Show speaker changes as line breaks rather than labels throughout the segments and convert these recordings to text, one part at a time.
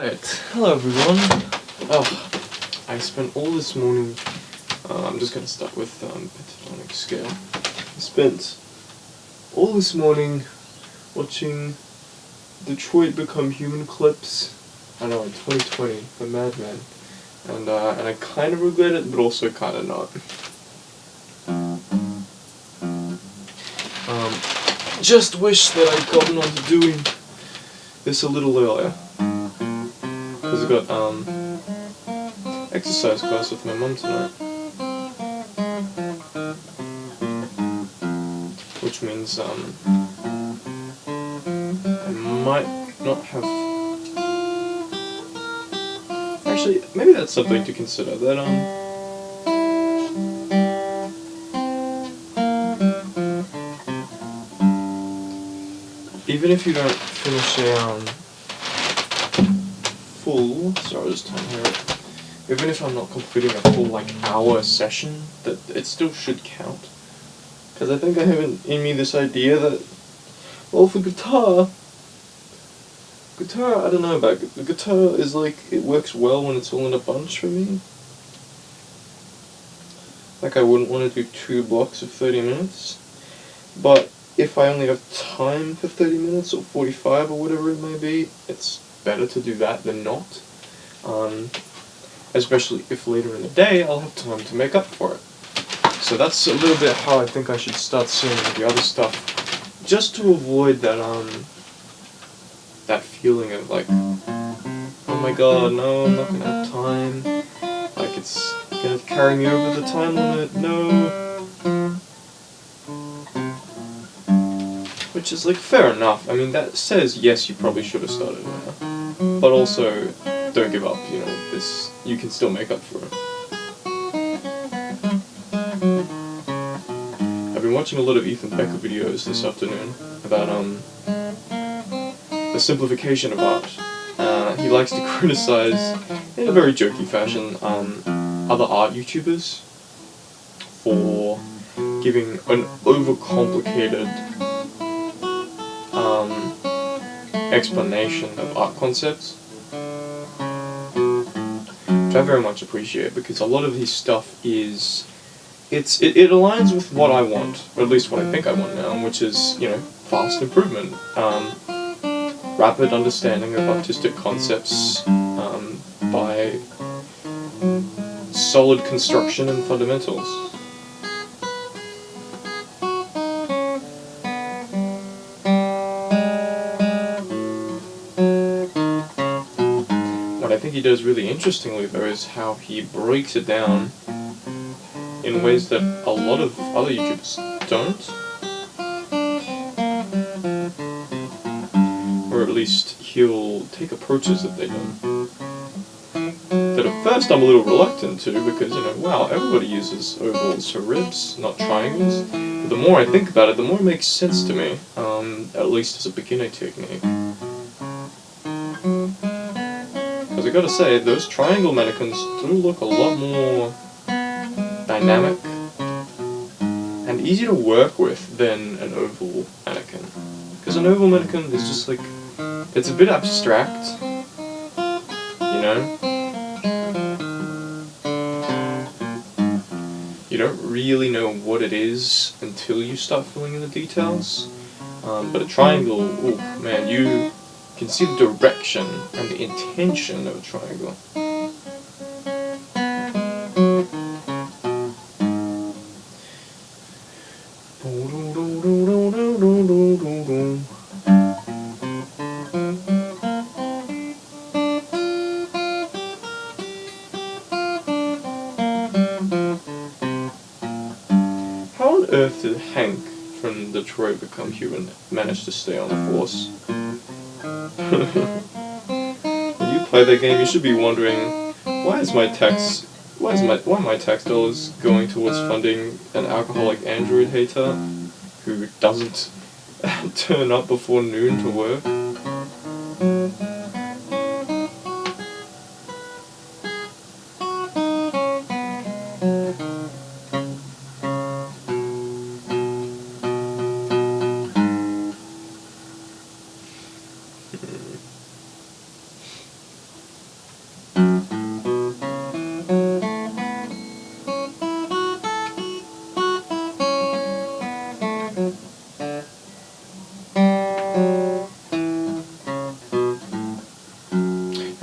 Alright, hello everyone. Oh, I spent all this morning, I'm just going to start with pentatonic scale. I spent all this morning watching Detroit Become Human clips, I know, in 2020, the Madman, and I kind of regret it, but also kind of not. Just wish that I'd gotten on to doing this a little earlier. Because I got exercise class with my mum tonight, which means I might not have. Actually, maybe that's something to consider. That even if you don't finish a full, sorry, this time here. Even if I'm not completing a full hour session, that it still should count. Because I think I have in me this idea that, well, for guitar, I don't know about it. The guitar is it works well when it's all in a bunch for me. I wouldn't want to do 2 blocks of 30 minutes, but if I only have time for 30 minutes or 45 or whatever it may be, it's better to do that than not. Especially if later in the day I'll have time to make up for it. So that's a little bit how I think I should start seeing the other stuff, just to avoid that that feeling of oh my god, no, I'm not gonna have time. It's gonna carry me over the time limit. No. Which is fair enough. I mean, that says yes, you probably should have started now, but also don't give up. This you can still make up for it. I've been watching a lot of Ethan Becker videos this afternoon about the simplification of art. He likes to criticize, in a very jokey fashion, other art YouTubers for giving an overcomplicated explanation of art concepts, which I very much appreciate, because a lot of his stuff is it aligns with what I want, or at least what I think I want now, which is fast improvement, rapid understanding of artistic concepts by solid construction and fundamentals. What I think he does really interestingly, though, is how he breaks it down in ways that a lot of other YouTubers don't. Or at least he'll take approaches that they don't. That at first I'm a little reluctant to, because, wow, everybody uses ovals for ribs, not triangles. But the more I think about it, the more it makes sense to me, at least as a beginner technique. Because I gotta say, those triangle mannequins do look a lot more dynamic and easy to work with than an oval mannequin. Because an oval mannequin is just it's a bit abstract, You don't really know what it is until you start filling in the details. But a triangle, oh man, you can see the direction and the intention of a triangle. How on earth did Hank from Detroit Become Human manage to stay on the force? When you play that game, you should be wondering, why my tax dollars going towards funding an alcoholic Android hater who doesn't turn up before noon to work?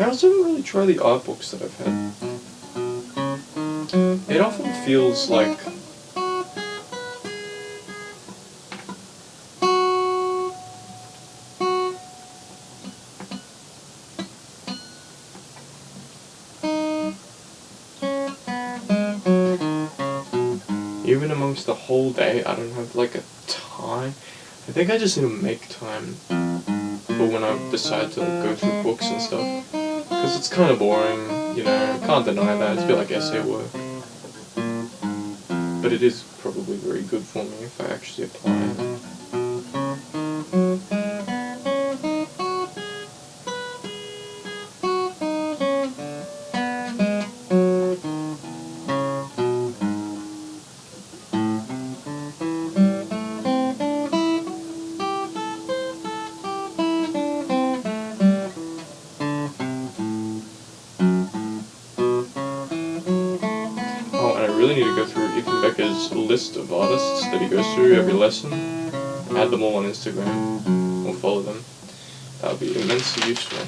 I also didn't really try the art books that I've had. It often feels like even amongst the whole day, I don't have like a time. I think I just need to make time for when I decide to like, go through books and stuff. Because it's kind of boring, you know, can't deny that. It's a bit like essay work. But it is probably very good for me if I actually apply it. Oh, and I really need to go through Ethan Becker's list of artists that he goes through every lesson. Add them all on Instagram, or follow them. That would be immensely useful.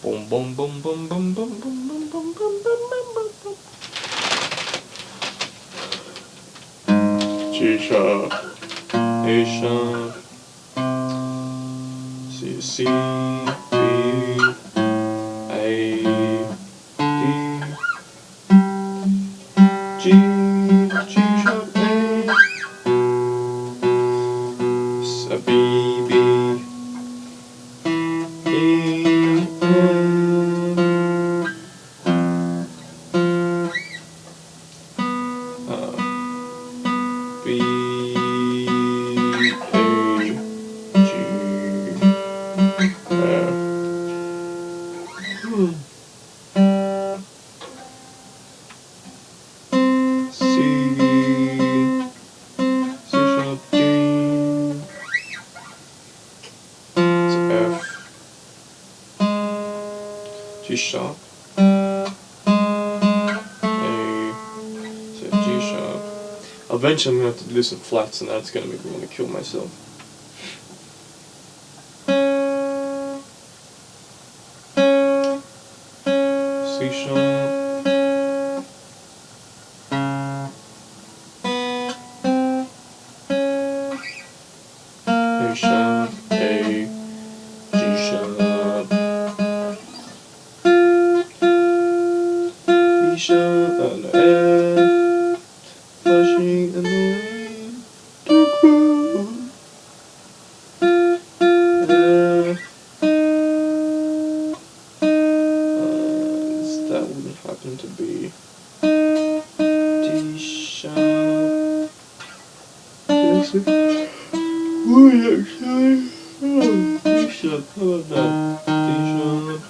Boom, boom, boom, boom, boom, boom, boom, boom, boom, boom, boom, boom, boom. G sharp, A sharp, C, C, B, A, D, G, G sharp, A, B, B, E, B, A, G, F. C, C sharp, D, it's F, G sharp, A, so G sharp. Eventually I'm going to have to do some flats and that's going to make me want to kill myself. C sharp, A sharp, A, G sharp, E sharp, and F, flashing in the rain, dark road, F, that wouldn't happen to be D sharp, D sharp, how about that, D sharp,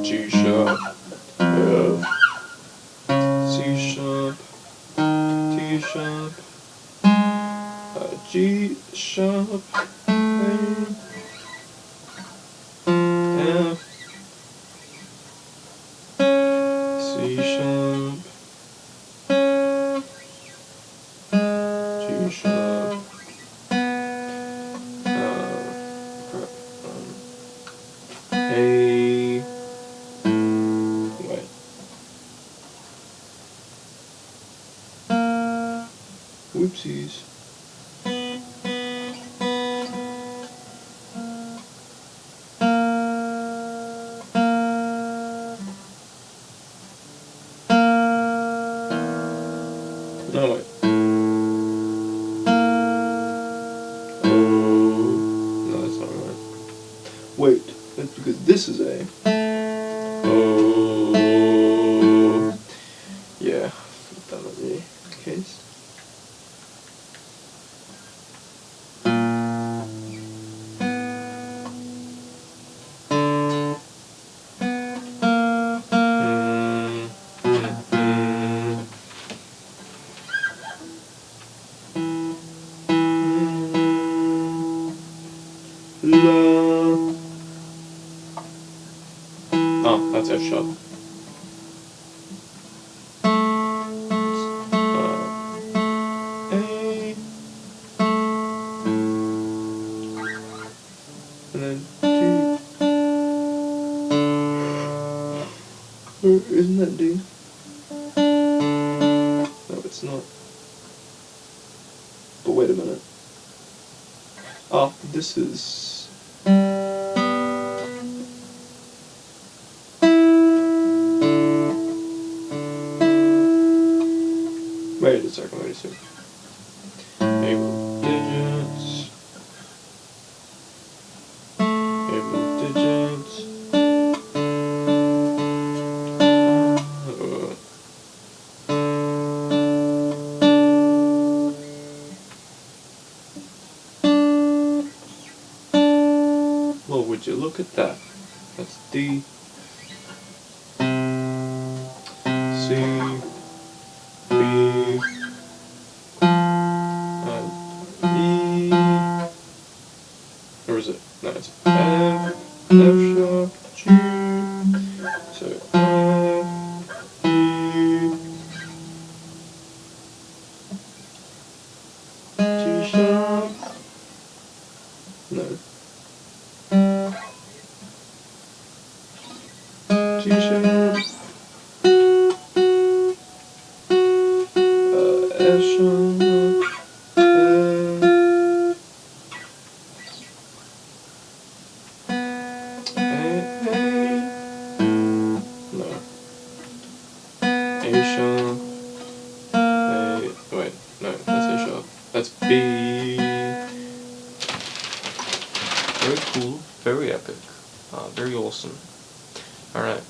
G sharp, F, C sharp, T sharp, G sharp, F, C sharp, G sharp, A, wait, whoopsies. No, wait. Oh, no, that's not right. Wait, that's because this is A. Oh, yeah, that might be the case. Oh, that's F sharp. A, and then D. Oh, isn't that D? No, it's not. But wait a minute. Ah, this is... Wait a second. Able digits. Well, would you look at that? That's D, C, B, and E. Or is it? No, it's F, F sharp, G. So F, E, G sharp. No. G sharp, F sharp, no, A sharp, A, wait, no, that's A sharp, that's B. Very cool, very epic, very awesome. Alright.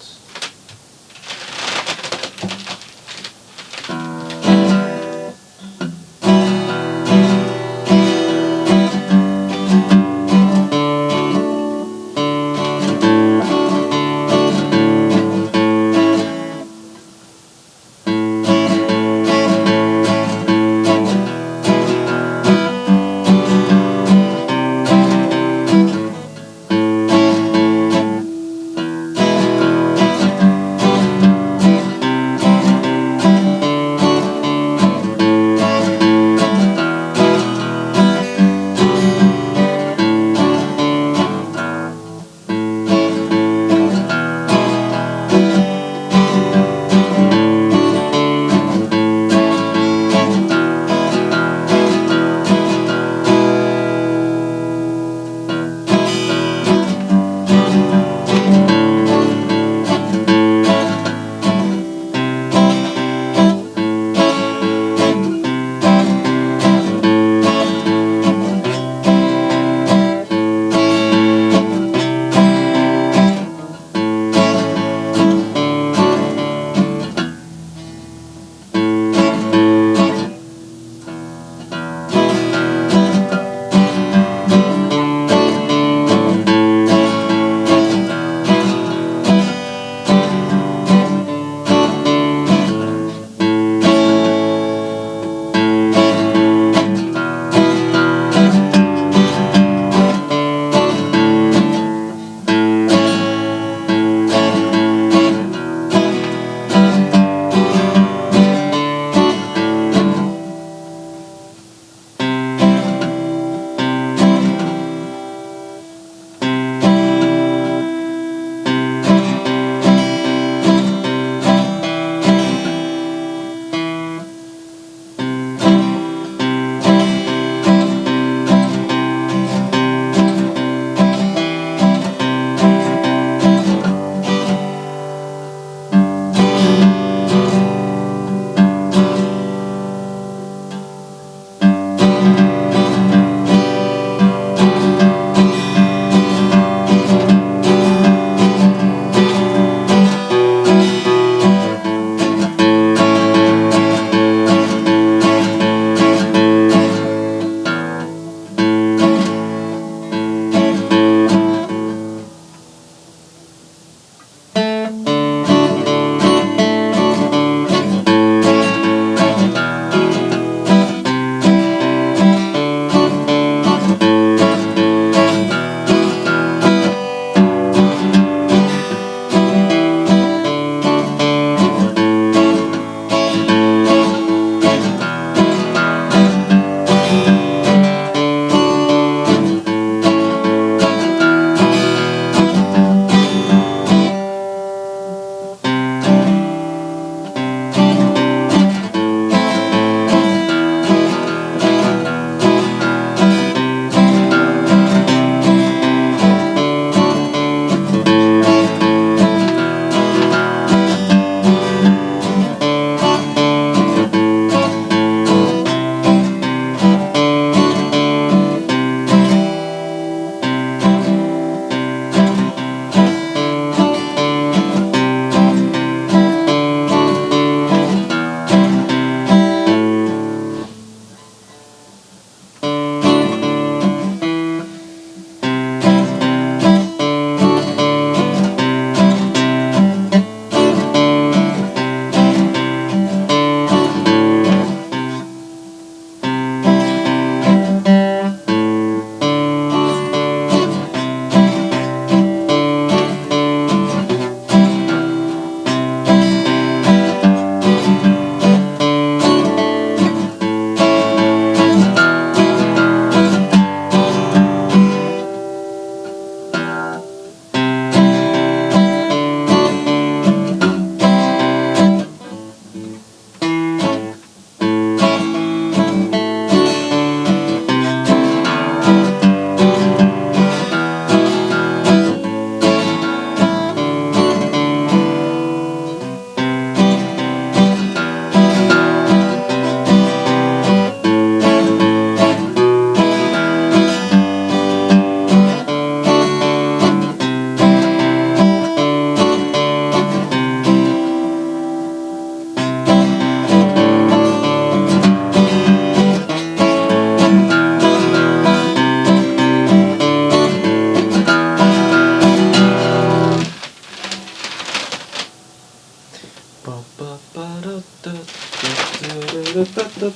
Ah,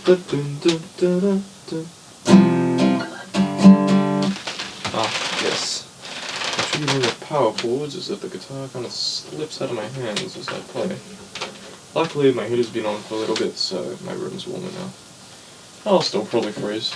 yes. The tricky with power chords is that the guitar kind of slips out of my hands as I play. Luckily, my heater's been on for a little bit, so my room's warmer now. I'll still probably freeze.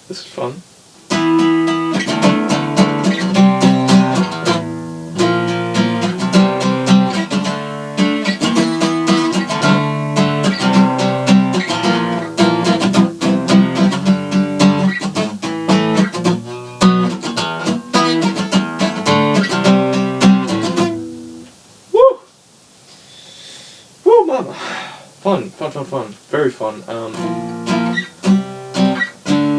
This is fun. Woo! Woo, mama! Fun. Very fun.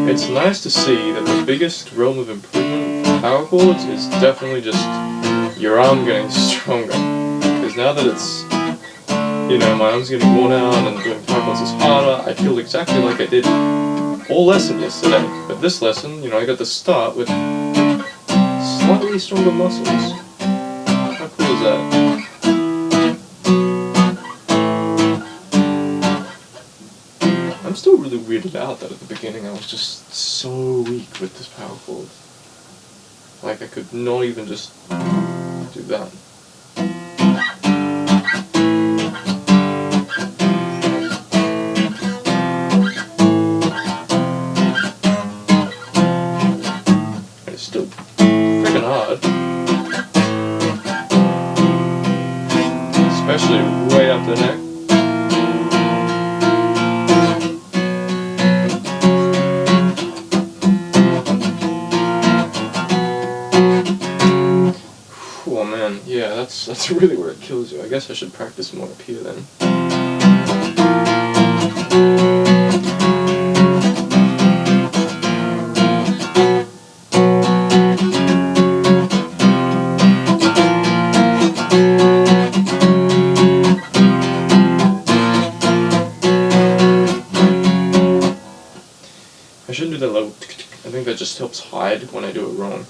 It's nice to see that the biggest realm of improvement for power chords is definitely just your arm getting stronger. Because now that it's, my arm's getting worn out and doing power chords is harder, I feel exactly like I did all lesson yesterday. But this lesson, I got to start with slightly stronger muscles. How cool is that? I'm still really weirded out that at the beginning I was just so weak with this power chord. Like I could not even just do that. It's still freaking hard. Especially way up the neck. Oh man, yeah, that's really where it kills you. I guess I should practice more up here then. I shouldn't do that little tick-tick. I think that just helps hide when I do it wrong.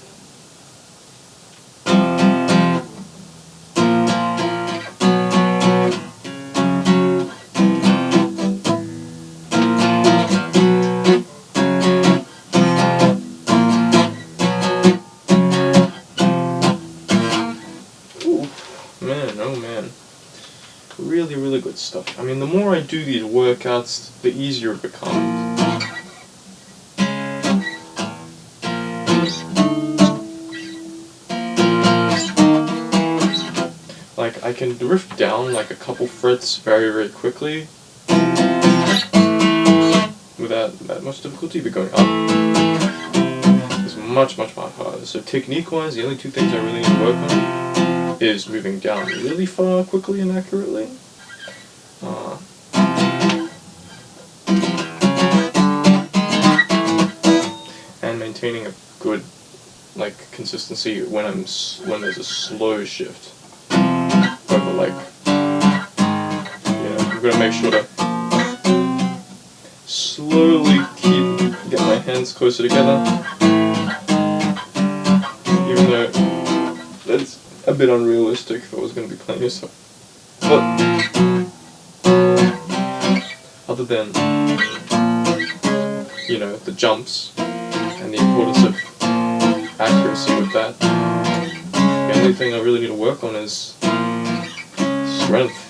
Man, oh man. Really, really good stuff. I mean, the more I do these workouts, the easier it becomes. Like, I can drift down like a couple frets very, very quickly without that much difficulty, but going up is much, much more harder. So technique-wise, the only two things I really need to work on is moving down really far, quickly and accurately. And maintaining a good consistency when there's a slow shift over I've got to make sure to slowly get my hands closer together, even though that's a bit unrealistic if I was going to be playing this. But other than, you know, the jumps and the importance of accuracy with that, the only thing I really need to work on is strength.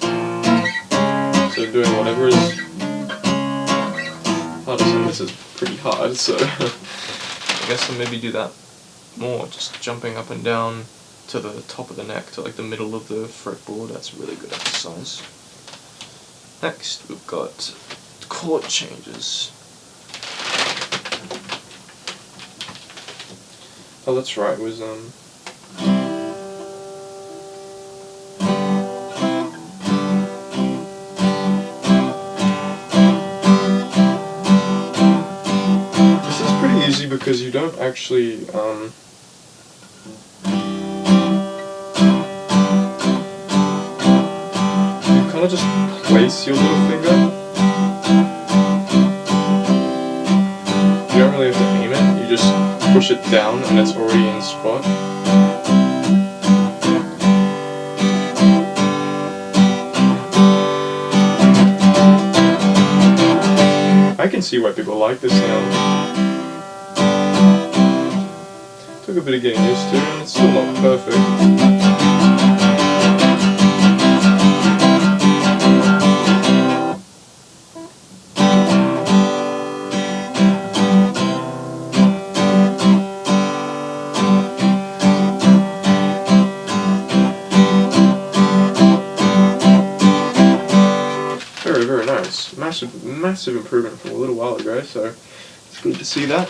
So doing whatever is hard to say. This is pretty hard, so I guess I'll maybe do that more, just jumping up and down to the top of the neck, to like the middle of the fretboard. That's a really good exercise. Next we've got chord changes. Oh, that's right, it was this is pretty easy because you don't actually you kind of just place your little finger. You don't really have to aim it, you just push it down and it's already in spot. I can see why people like this now. Took a bit of getting used to, and it's still not perfect. Very nice. Massive improvement from a little while ago, so it's good to see that.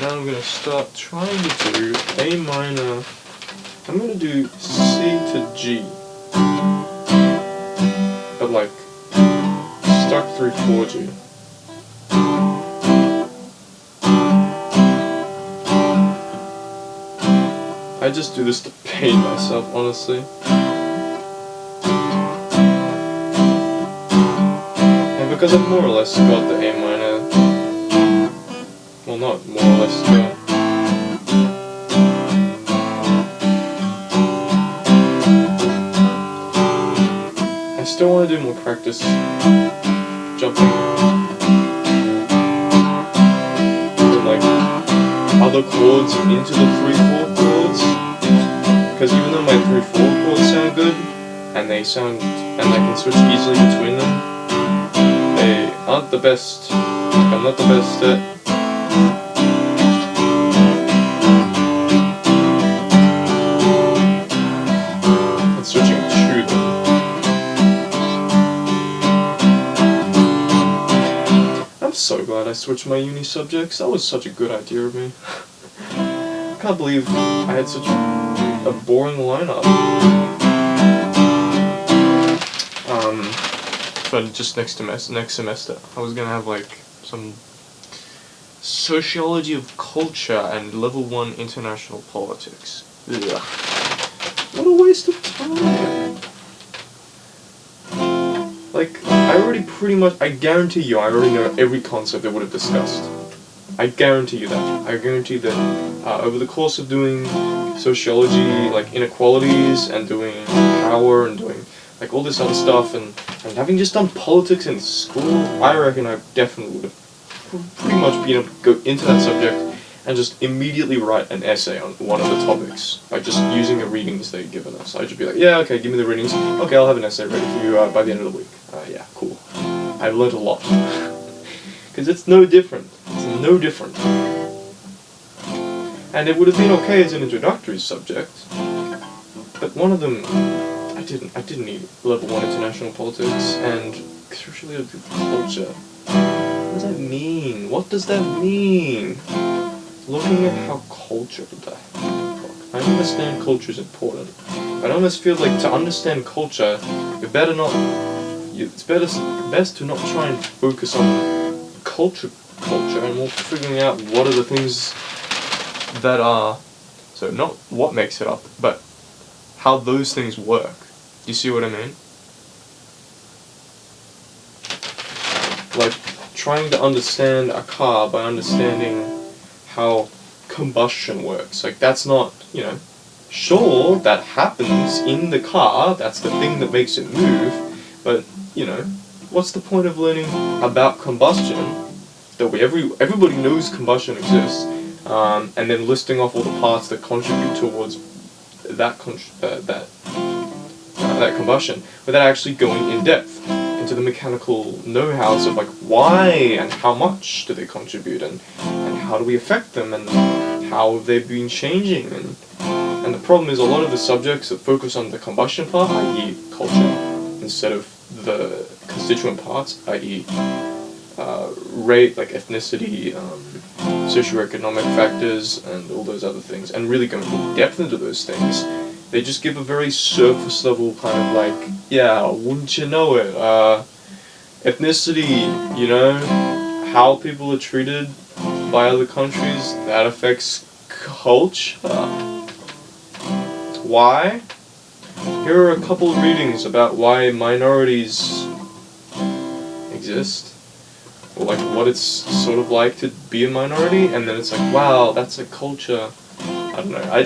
Now I'm going to start trying to do A minor. I'm going to do C to G, but like stuck through 4G. I just do this to pain myself, honestly. Because I've more or less got the A minor, well, not more or less, I still want to do more practice jumping with like other chords into the 3/4 chords, because even though my 3/4 chords sound good and I can switch easily between them, they aren't the best. I'm not the best at switching to them. I'm so glad I switched my uni subjects. That was such a good idea of me. I can't believe I had such a boring lineup. But just next semester, I was gonna have like some sociology of culture and level 1 international politics. Ugh. What a waste of time! Like, I guarantee you, I already know every concept I would have discussed. I guarantee you that. I guarantee that over the course of doing sociology, like inequalities, and doing power, and doing like all this other stuff, and having just done politics in school, I reckon I definitely would have pretty much been able to go into that subject and just immediately write an essay on one of the topics by just using the readings they'd given us. I'd just be like, yeah, okay, give me the readings. Okay, I'll have an essay ready for you by the end of the week. Yeah, cool. I've learned a lot. Because it's no different. It's no different. And it would have been okay as an introductory subject, but one of them, I didn't need level 1 international politics, and crucially culture. What does that mean? What does that mean? Looking at how culture I understand culture is important, but I almost feel like to understand culture, it's best to not try and focus on culture and more figuring out what are the things that are, so not what makes it up, but how those things work. You see what I mean? like trying to understand a car by understanding how combustion works. Like that's not, sure, that happens in the car, that's the thing that makes it move, but, what's the point of learning about combustion that everybody knows combustion exists, and then listing off all the parts that contribute towards that combustion, without actually going in depth into the mechanical know-hows of like why and how much do they contribute, and how do we affect them, and how have they been changing, and the problem is a lot of the subjects that focus on the combustion part, i.e. culture, instead of the constituent parts, i.e. Rate, like ethnicity, socioeconomic factors, and all those other things, and really going in depth into those things, they just give a very surface level kind of like, yeah, wouldn't you know it, ethnicity, how people are treated by other countries, that affects culture. Why? Here are a couple of readings about why minorities exist, or like what it's sort of like to be a minority, and then it's like, wow, that's a culture. I don't know, I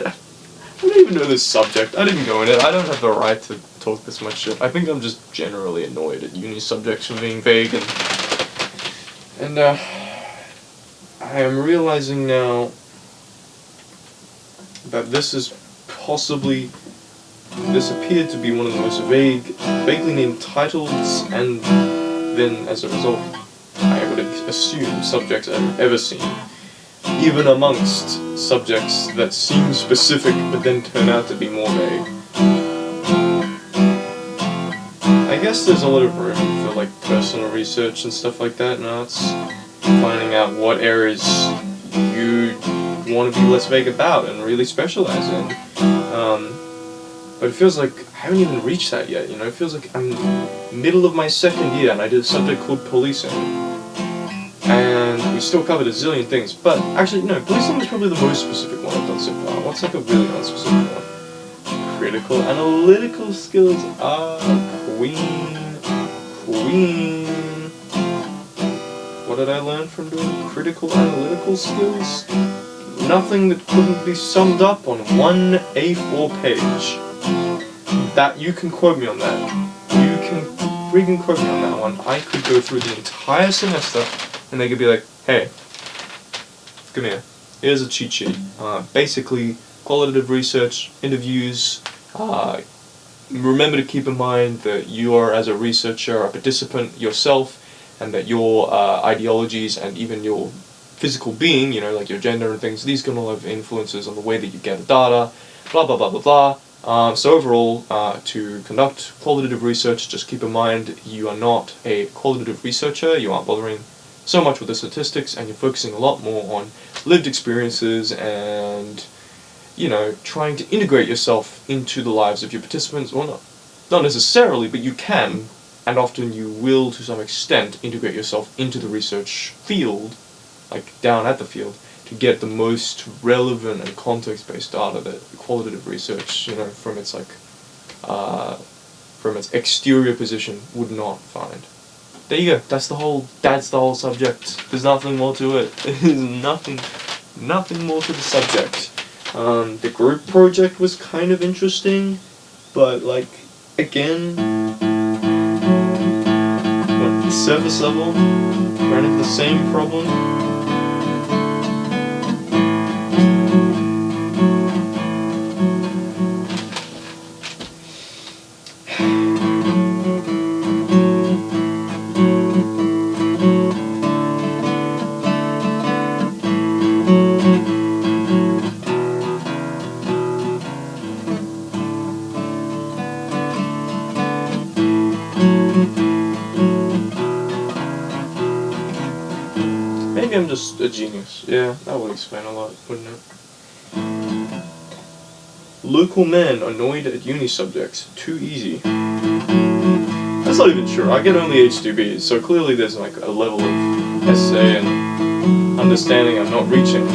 don't even know this subject, I didn't go in it, I don't have the right to talk this much shit. I think I'm just generally annoyed at uni subjects for being vague, and I am realizing now that this appeared to be one of the most vaguely named titles, and then as a result, I would assume subjects I've ever seen, even amongst subjects that seem specific but then turn out to be more vague. I guess there's a lot of room for like personal research and stuff like that in arts, finding out what areas you want to be less vague about and really specialize in. But it feels like I haven't even reached that yet, It feels like I'm middle of my second year and I did a subject called policing. And we still covered a zillion things, but actually, no, policing is probably the most specific one I've done so far. What's like a really non-specific one? Critical analytical skills are queen. What did I learn from doing critical analytical skills? Nothing that couldn't be summed up on one A4 page. That, you can quote me on that. You can freaking quote me on that one. I could go through the entire semester and they could be like, hey, come here, here's a cheat sheet. Basically, qualitative research, interviews, remember to keep in mind that you are, as a researcher, a participant yourself, and that your ideologies and even your physical being, like your gender and things, these can all have influences on the way that you gather data, blah blah blah blah blah. So overall, to conduct qualitative research, just keep in mind you are not a qualitative researcher, you aren't bothering so much with the statistics, and you're focusing a lot more on lived experiences and, trying to integrate yourself into the lives of your participants. Well, not necessarily, but you can, and often you will to some extent, integrate yourself into the research field, like down at the field, to get the most relevant and context-based data that qualitative research, from its from its exterior position would not find. There you go. That's the whole subject. There's nothing more to it. There's nothing more to the subject. The group project was kind of interesting, but again, surface level, ran into the same problem. Maybe I'm just a genius. Yeah, that would explain a lot, wouldn't it? Local men annoyed at uni subjects. Too easy. That's not even true. I get only H2Bs, so clearly there's a level of essay and understanding I'm not reaching.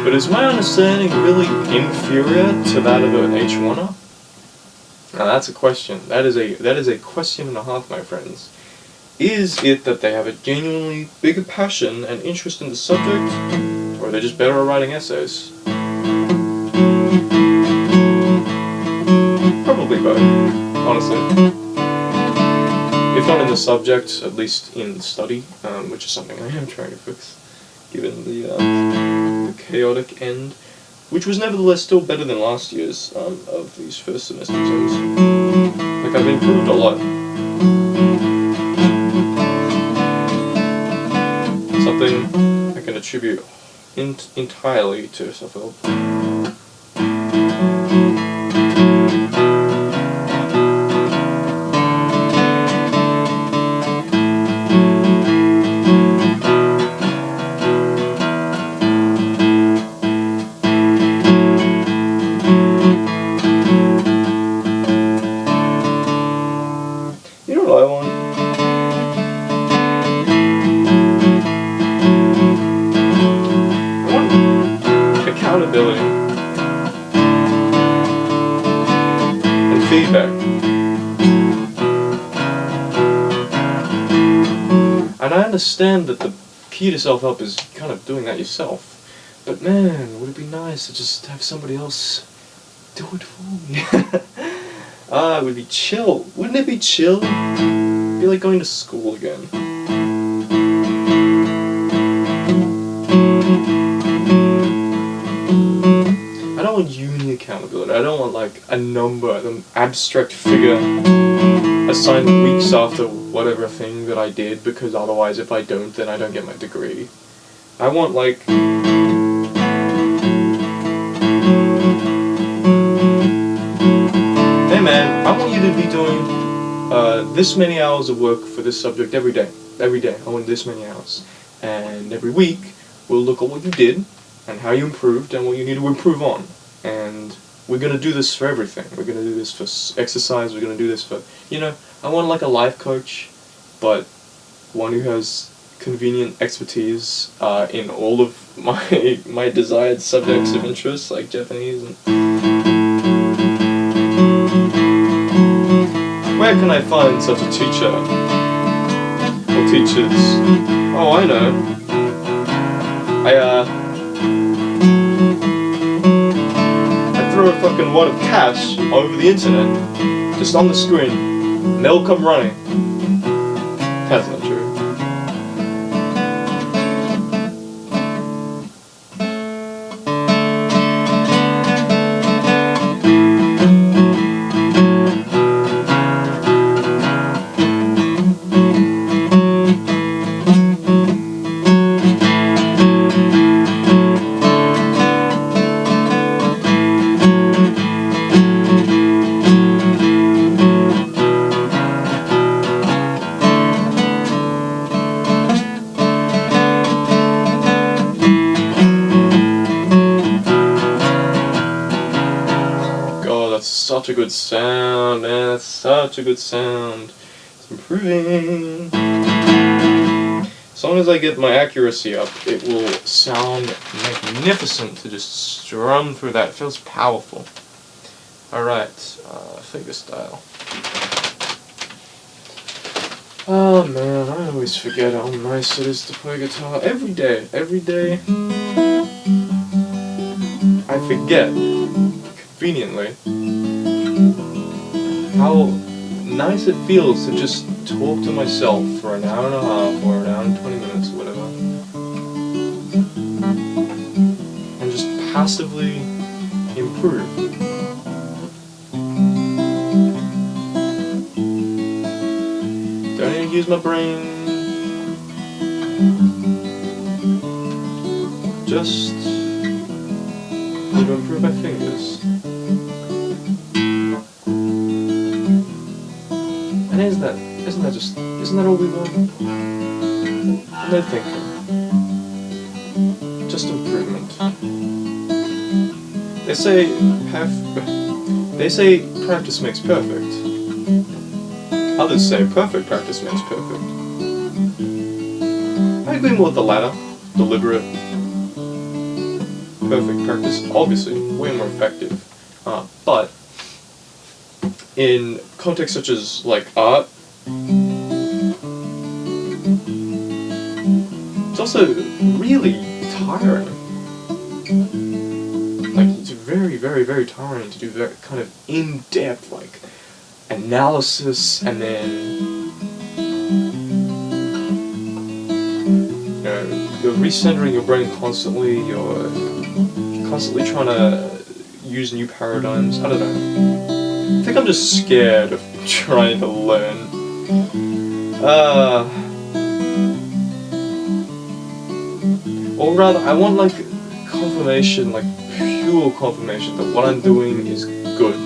But is my understanding really inferior to that of an H1er? Now that's a question. That is a question and a half, my friends. Is it that they have a genuinely bigger passion and interest in the subject, or are they just better at writing essays? Probably both, honestly. If not in the subject, at least in study, which is something I am trying to fix, given the chaotic end, which was nevertheless still better than last year's of these first semester exams. Like, I've improved a lot. Something I can attribute entirely to self-help. You know what I want? Accountability and feedback. And I understand that the key to self-help is kind of doing that yourself. But man, would it be nice to just have somebody else do it for me? It would be chill. Wouldn't it be chill? It'd be like going to school again. I don't want uni accountability. I don't want like a number, an abstract figure assigned weeks after whatever thing that I did, because otherwise if I don't, then I don't get my degree. I want like... Hey man, I want you to be doing this many hours of work for this subject every day. Every day, I want this many hours. And every week, we'll look at what you did, and how you improved, and what you need to improve on. And we're going to do this for everything. We're going to do this for exercise, we're going to do this for... You know, I want like a life coach, but one who has convenient expertise in all of my desired subjects of interest, like Japanese and... Where can I find such a teacher? Or teachers? Oh, I know. I throw a fucking wad of cash over the internet, just on the screen, and they'll come running. That's not true. Such a good sound, man, that's such a good sound. It's improving. As long as I get my accuracy up, it will sound magnificent to just strum through that. It feels powerful. Alright, finger style. Oh man, I always forget how nice it is to play guitar. Every day, I forget, conveniently, how nice it feels to just talk to myself for an hour and a half or an hour and 20 minutes or whatever, and just passively improve. Don't even use my brain, just need to improve my fingers. And isn't that all we want? No thinking. Just improvement. They say practice makes perfect. Others say perfect practice makes perfect. I agree more with the latter. Deliberate, perfect practice, obviously, way more effective. But in contexts such as like art, it's also really tiring. Like, it's very, very, very tiring to do that kind of in-depth, like, analysis, and then, you know, you're recentering your brain constantly, you're constantly trying to use new paradigms. I don't know. I think I'm just scared of trying to learn. Or rather, I want, like, confirmation, like pure confirmation that what I'm doing is good,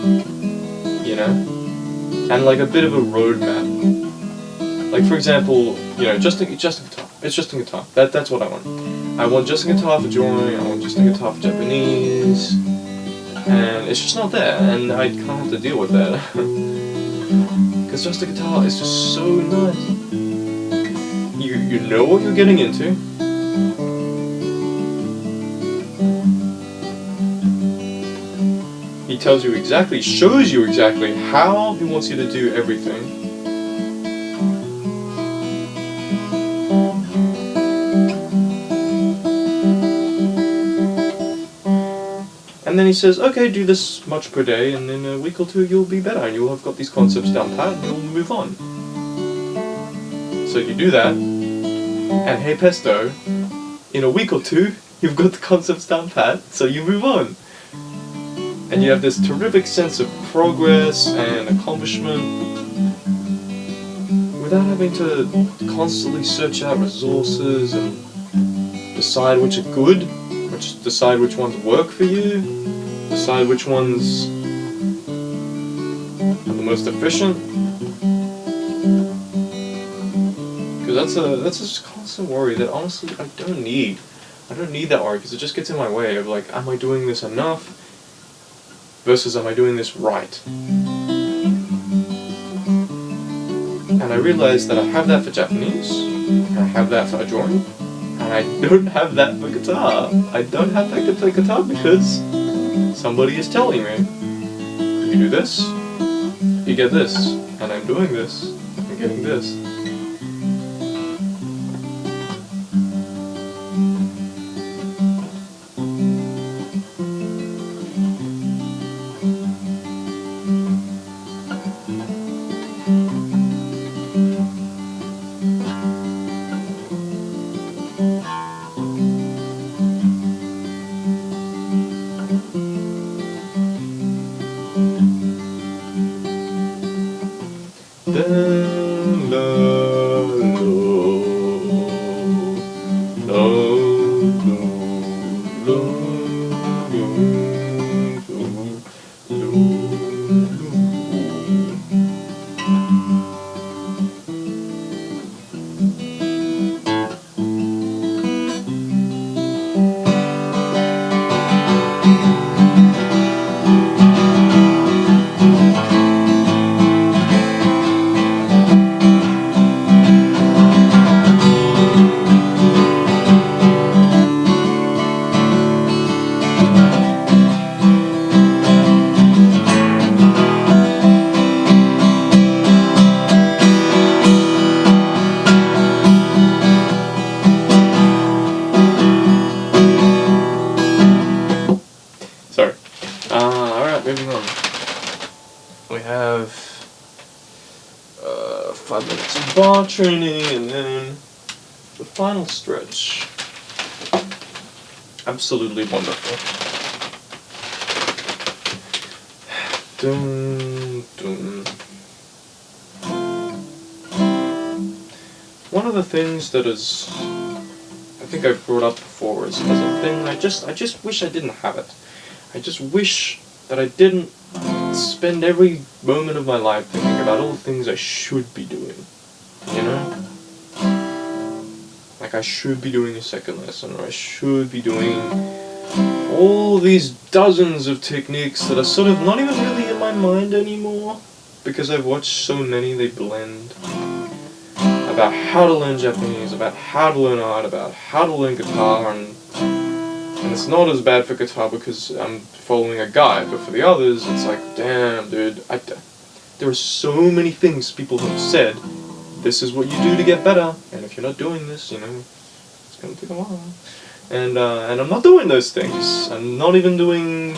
you know? And like a bit of a roadmap. Like, for example, you know, just a guitar. It's just a guitar. That's what I want. I want just a guitar for drawing, I want just a guitar for Japanese, and it's just not there, and I can't have to deal with that. Because just a guitar is just so nice. You know what you're getting into. He tells you exactly, shows you exactly how he wants you to do everything. And then he says, okay, do this much per day, and in a week or two you'll be better, and you'll have got these concepts down pat, and you'll move on. So you do that, and hey pesto, in a week or two, you've got the concepts down pat, so you move on. And you have this terrific sense of progress and accomplishment without having to constantly search out resources and decide which are good, decide which ones work for you, decide which ones are the most efficient. Because that's a constant worry that honestly I don't need. I don't need that worry because it just gets in my way of like, am I doing this enough? Versus, am I doing this right? And I realized that I have that for Japanese, and I have that for drawing, and I don't have that for guitar. I don't have that for guitar because somebody is telling me, you do this, you get this, and I'm doing this, I'm getting this. Alright, moving on. We have 5 minutes of bar training, and then the final stretch. Absolutely wonderful. Dun, dun. One of the things that is, I think I've brought up before, is a thing I just wish I didn't have it. I just wish that I didn't spend every moment of my life thinking about all the things I should be doing, you know? Like I should be doing a second lesson, or I should be doing all these dozens of techniques that are sort of not even really in my mind anymore, because I've watched so many they blend. About how to learn Japanese, about how to learn art, about how to learn guitar, and it's not as bad for guitar because I'm following a guide, but for the others, it's like, damn, dude, there are so many things people have said, this is what you do to get better, and if you're not doing this, you know, it's gonna take a while. And I'm not doing those things. I'm not even doing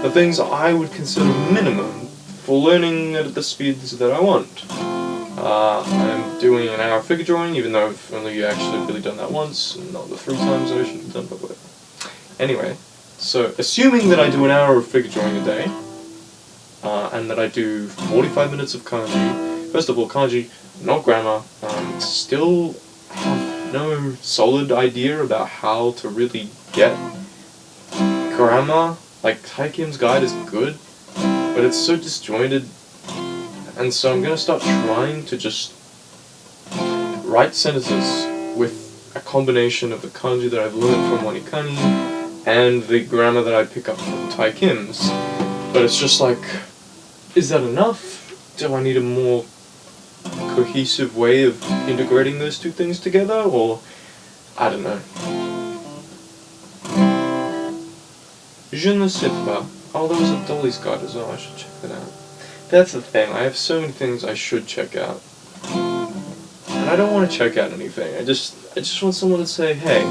the things I would consider minimum for learning at the speeds that I want. I'm doing an hour of figure drawing, even though I've only actually really done that once, and not the 3 times I should have done, but whatever. Anyway, so assuming that I do an hour of figure drawing a day, and that I do 45 minutes of kanji. First of all, kanji, not grammar, still have no solid idea about how to really get grammar. Like, Taikim's guide is good, but it's so disjointed, and so I'm going to start trying to just write sentences with a combination of the kanji that I've learned from Wanikani and the grammar that I pick up from Taikim's. But it's just like, is that enough? Do I need a more cohesive way of integrating those two things together, or I don't know. Je ne sais pas. Oh, there was a Dolly's guide as well, I should check that out. That's the thing, I have so many things I should check out. And I don't want to check out anything, I just want someone to say, hey,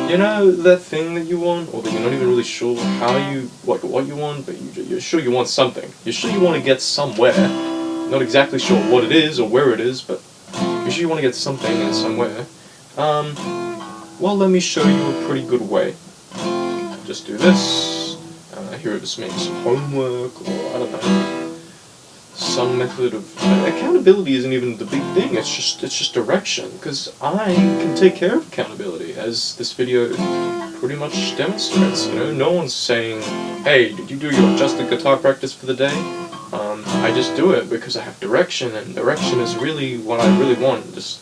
you know that thing that you want, or that you're not even really sure what you want, but you're sure you want something. You're sure you want to get somewhere. Not exactly sure what it is or where it is, but you're sure you want to get something and somewhere. Well, let me show you a pretty good way. Just do this. Here, just make some homework, or I don't know, some method of accountability isn't even the big thing. It's just direction, because I can take care of accountability, as this video pretty much demonstrates. You know, no one's saying, "Hey, did you do your adjusted guitar practice for the day?" I just do it because I have direction, and direction is really what I really want. Just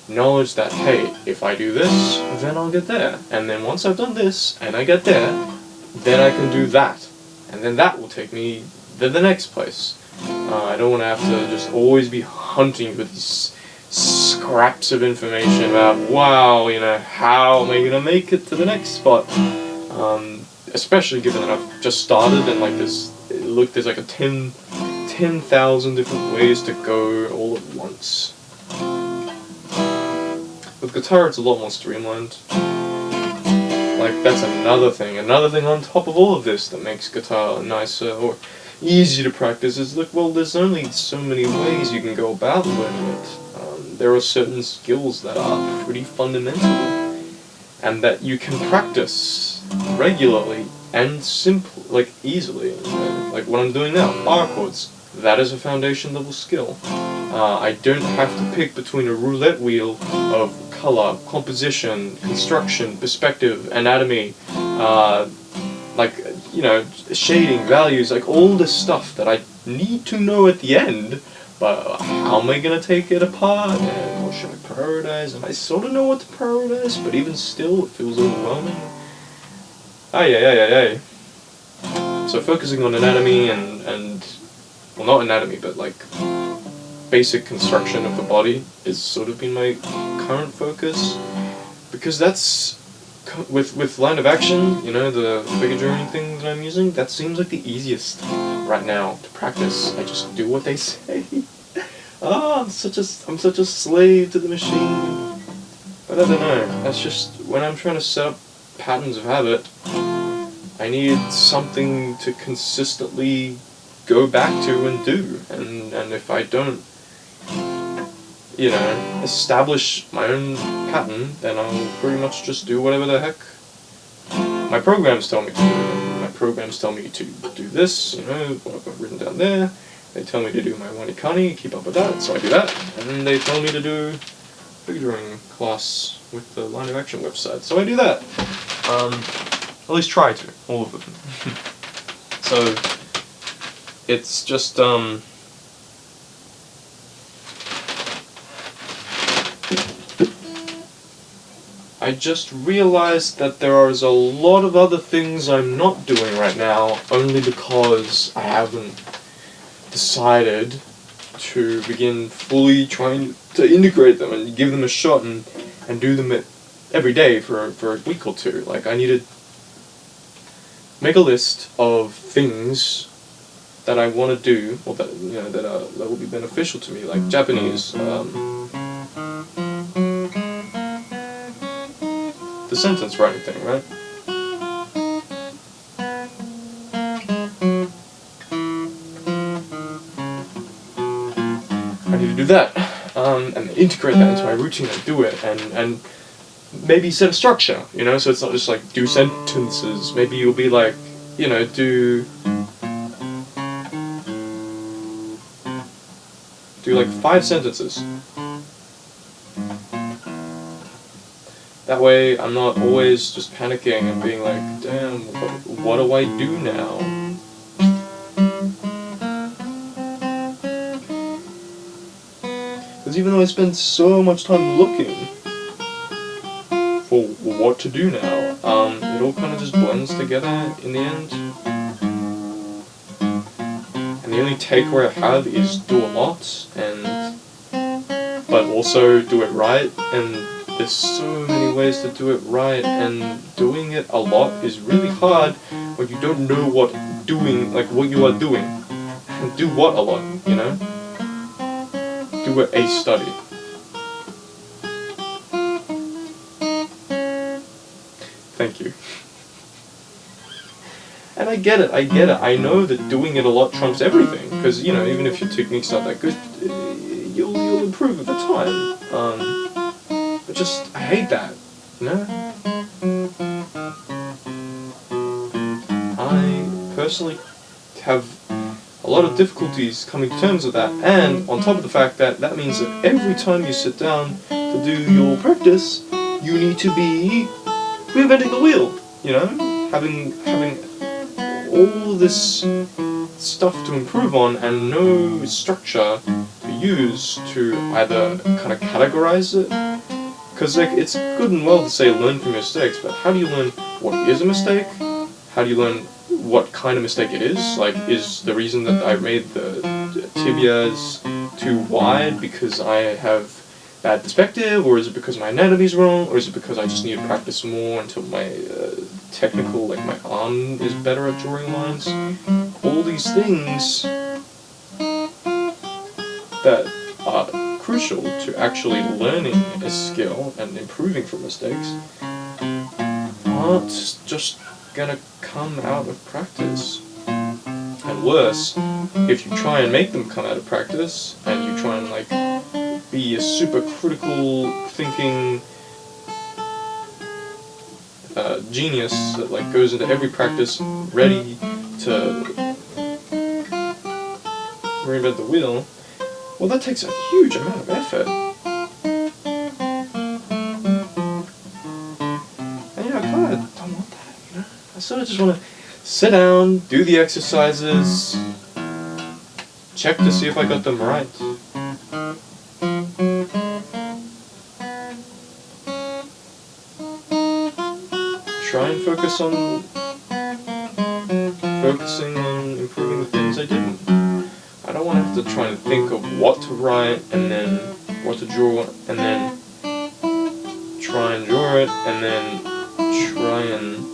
knowledge that, hey, if I do this, then I'll get there, and then once I've done this and I get there, then I can do that, and then that will take me to the next place. I don't want to have to just always be hunting with these scraps of information about, wow, you know, how am I going to make it to the next spot? Especially given that I've just started and like there's like a 10,000 different ways to go all at once. With guitar it's a lot more streamlined. Like, that's another thing on top of all of this that makes guitar nicer or easy to practice is, look, well, there's only so many ways you can go about learning it. There are certain skills that are pretty fundamental and that you can practice regularly and easily. You know? Like what I'm doing now, bar chords. That is a foundation level skill. I don't have to pick between a roulette wheel of color, composition, construction, perspective, anatomy, you know, shading, values, like all this stuff that I need to know at the end, but how am I going to take it apart, and what should I prioritize, and I sort of know what to prioritize, but even still it feels overwhelming. So focusing on anatomy and well, not anatomy, but like basic construction of the body is sort of been my current focus, because that's with line of action, you know, the figure drawing thing that I'm using, that seems like the easiest right now to practice. I just do what they say. I'm such a slave to the machine. But I don't know, that's just, when I'm trying to set up patterns of habit, I need something to consistently go back to and do, and if I don't, you know, establish my own pattern, then I'll pretty much just do whatever the heck my programs tell me to do. My programs tell me to do this, you know, what I've got written down there. They tell me to do my Wanikani, keep up with that, so I do that. And then they tell me to do figure drawing class with the Line of Action website, so I do that. At least try to, all of them. So it's just I just realized that there is a lot of other things I'm not doing right now, only because I haven't decided to begin fully trying to integrate them and give them a shot and do them every day for a week or two. Like, I needed make a list of things that I want to do, or that that will be beneficial to me, like Japanese. The sentence writing thing, right? I need to do that, and integrate that into my routine and do it, and maybe set a structure, so it's not just like do sentences. Maybe you'll be like, do like 5 sentences. That way I'm not always just panicking and being like, damn, what do I do now? Because even though I spend so much time looking for what to do now, it all kind of just blends together in the end. And the only takeaway I have is do a lot, but also do it right. And there's so many ways to do it right, and doing it a lot is really hard when you don't know what you are doing. And do what a lot, Do a study. Thank you. And I get it. I know that doing it a lot trumps everything, because, even if your technique's not that good, you'll improve with the time. But I hate that, I personally have a lot of difficulties coming to terms with that, and on top of the fact that means that every time you sit down to do your practice, you need to be reinventing the wheel, having all this stuff to improve on and no structure to use to either kind of categorize it. Because it's good and well to say learn from your mistakes, but how do you learn what is a mistake? How do you learn what kind of mistake it is? Like, is the reason that I made the tibias too wide because I have bad perspective, or is it because my anatomy's wrong, or is it because I just need to practice more until my technical, like my arm is better at drawing lines? All these things that are crucial to actually learning a skill and improving from mistakes aren't just gonna come out of practice. And worse, if you try and make them come out of practice, and you try and be a super critical thinking genius that goes into every practice ready to reinvent the wheel, well, that takes a huge amount of effort. And I kind of don't want that, I sort of just want to sit down, do the exercises, check to see if I got them right. Try and focusing on improving the things I didn't. I don't want to have to try and think of what to write, and then what to draw, and then try and draw it, and then try and,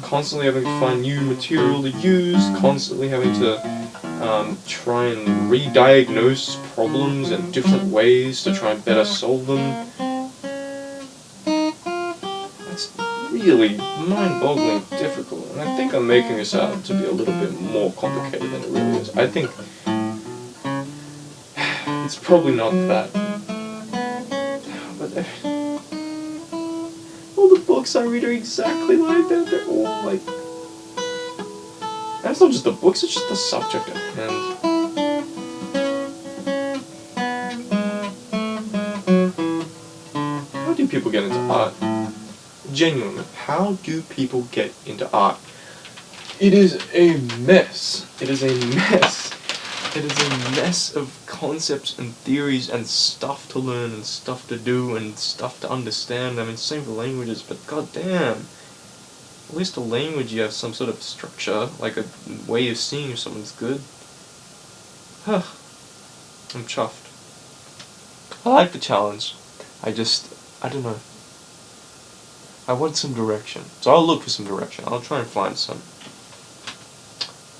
constantly having to find new material to use, constantly having to try and re-diagnose problems in different ways to try and better solve them. That's really mind-boggling difficult, and I think I'm making this out to be a little bit more complicated than it really is. I think it's probably not that. But all the books I read are exactly like that. They're all like... And it's not just the books, it's just the subject at hand. How do people get into art? Genuinely, how do people get into art? It is a mess. It is a mess. It is a mess of concepts and theories and stuff to learn and stuff to do and stuff to understand. I mean, same for languages, but goddamn. At least a language you have some sort of structure, like a way of seeing if someone's good. Huh. I'm chuffed. I like the challenge. I don't know. I I want some direction. So I'll look for some direction. I'll try and find some.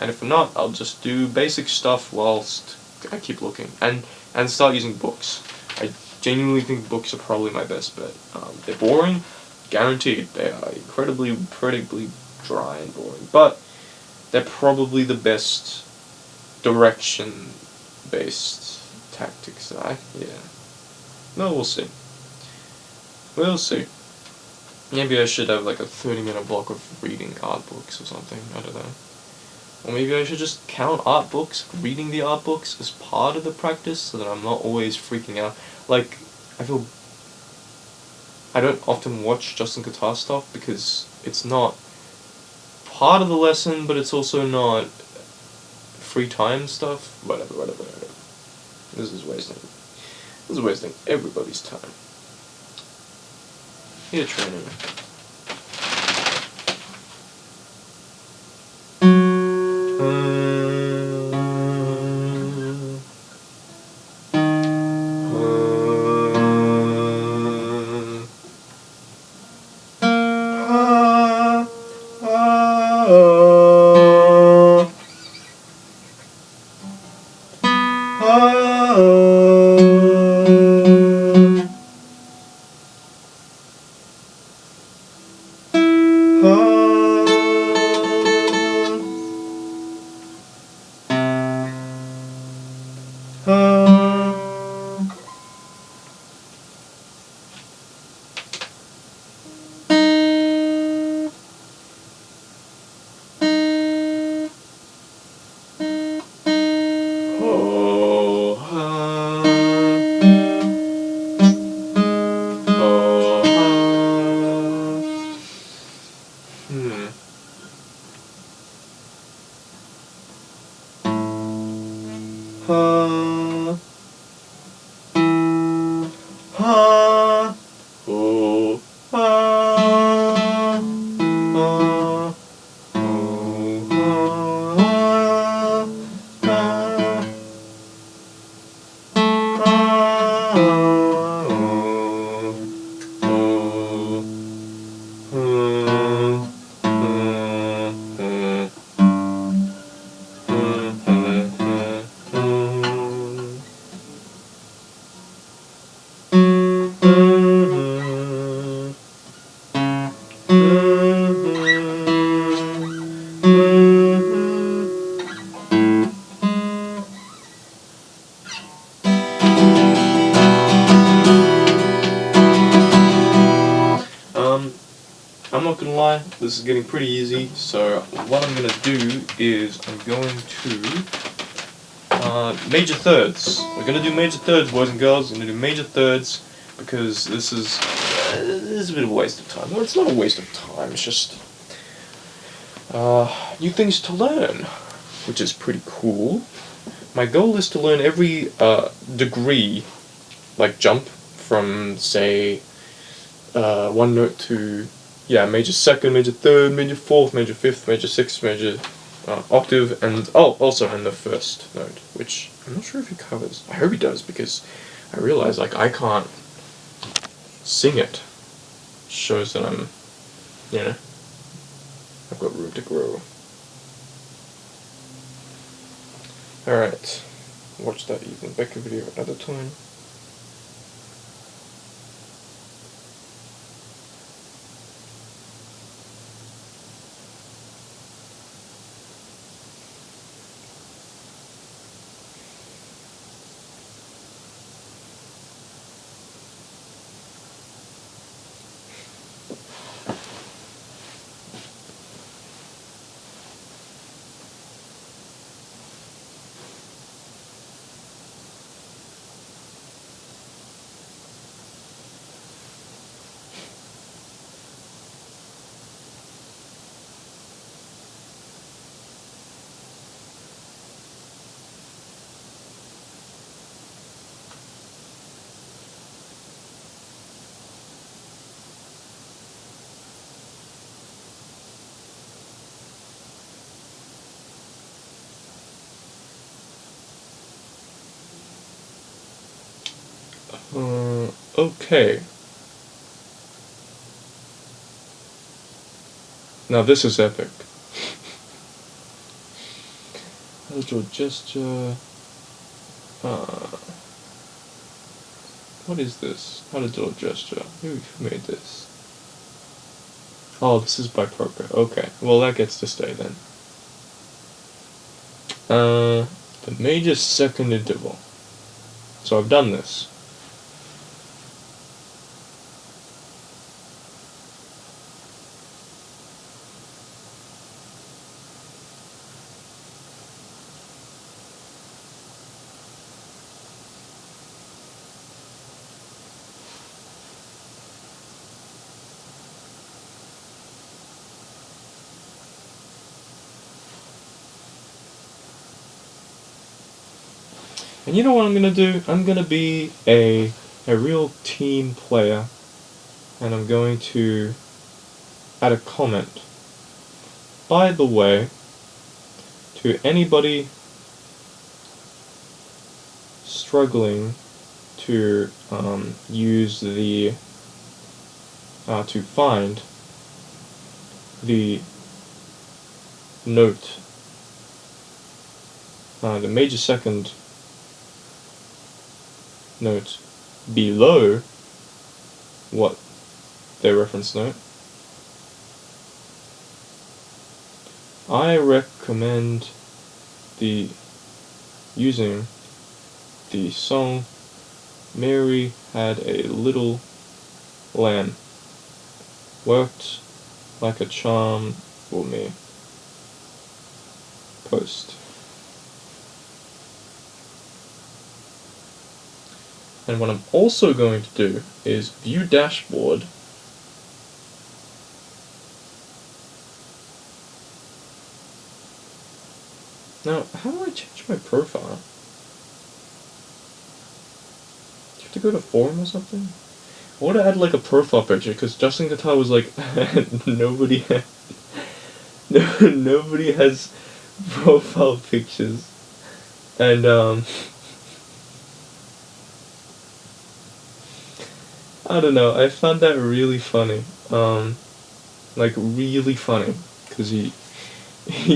And if not, I'll just do basic stuff whilst I keep looking. And start using books. I genuinely think books are probably my best bet. They're boring, guaranteed. They are incredibly dry and boring. But they're probably the best direction-based tactics. Yeah. No, we'll see. We'll see. Maybe I should have like a 30-minute block of reading art books or something. I don't know. Or maybe I should just count art books, reading the art books as part of the practice so that I'm not always freaking out. Like, I don't often watch Justin Guitar stuff because it's not part of the lesson, but it's also not free time stuff. Whatever. This is wasting everybody's time. Here, training. I'm not gonna lie, this is getting pretty easy, so what I'm gonna do is I'm going to major thirds. We're gonna do major thirds, boys and girls. We're gonna do major thirds because this is a bit of a waste of time. Well, it's not a waste of time, it's just new things to learn, which is pretty cool. My goal is to learn every degree, like jump from, say, one note to, major second, major third, major fourth, major fifth, major sixth, major octave, and also in the first note, which I'm not sure if he covers. I hope he does, because I realize, like, I can't sing it. Shows that I'm, I've got room to grow. Alright, watch that Ethan Becker video another time. Okay. Now this is epic. How to draw gesture. What is this? How to draw gesture. Who made this? Oh, this is by Proker. Okay, well that gets to stay then. The major second interval. So I've done this. And you know what I'm gonna do? I'm gonna be a real team player, and I'm going to add a comment. By the way, to anybody struggling to use the to find the note, the major second note below what their reference note, I recommend using the song Mary Had a Little Lamb. Worked like a charm for me. Post. And what I'm also going to do is view dashboard. Now, how do I change my profile? Do you have to go to forum or something? I want to add like a profile picture because Justin Guitar was like, nobody has profile pictures, and I don't know. I found that really funny. Like really funny, because he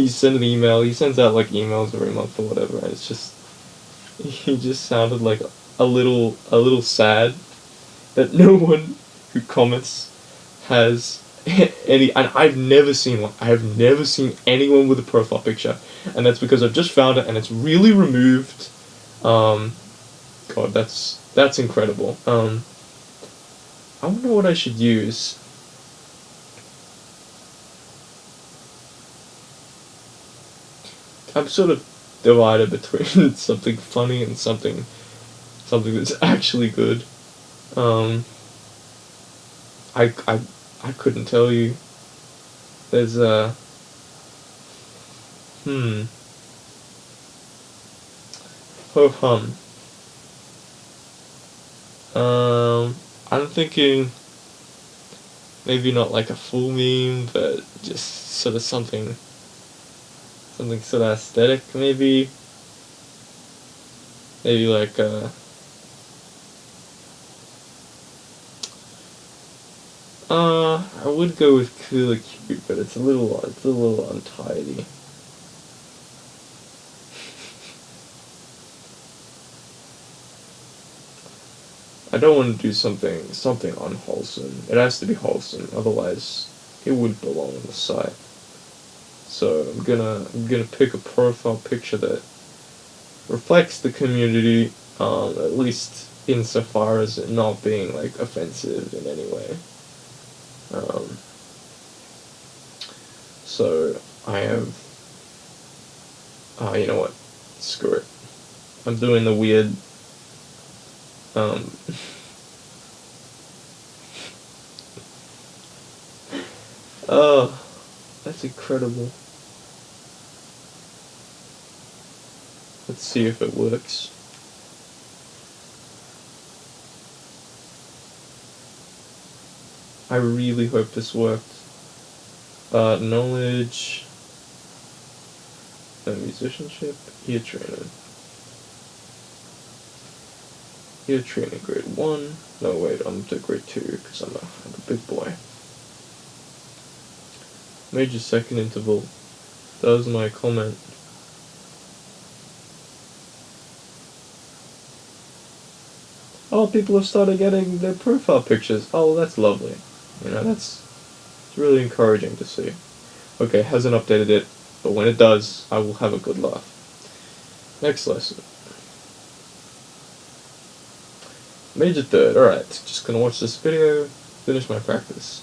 sent an email. He sends out like emails every month or whatever, and it's just he just sounded like a little sad that no one who comments has any. And I've never seen one. I have never seen anyone with a profile picture, and that's because I've just found it and it's really removed. God, that's incredible. I wonder what I should use. I'm sort of divided between something funny and something that's actually good. I couldn't tell you. There's ho hum. I'm thinking maybe not like a full meme, but just sort of something sort of aesthetic, maybe like I would go with Cooler Cute, but it's a little untidy. I don't want to do something unwholesome. It has to be wholesome, otherwise it wouldn't belong on the site. So I'm gonna pick a profile picture that reflects the community, at least insofar as it not being like offensive in any way. So I have. You know what? Screw it. I'm doing the weird. Oh, that's incredible. Let's see if it works. I really hope this worked. Knowledge, musicianship, ear training. Ear training grade 1. No, wait, I'm to grade 2 because I'm a big boy. Major second interval. That was my comment. Oh, people have started getting their profile pictures. Oh, well, that's lovely. You know, it's really encouraging to see. Okay, hasn't updated it, but when it does, I will have a good laugh. Next lesson. Major third. Alright, just gonna watch this video, finish my practice.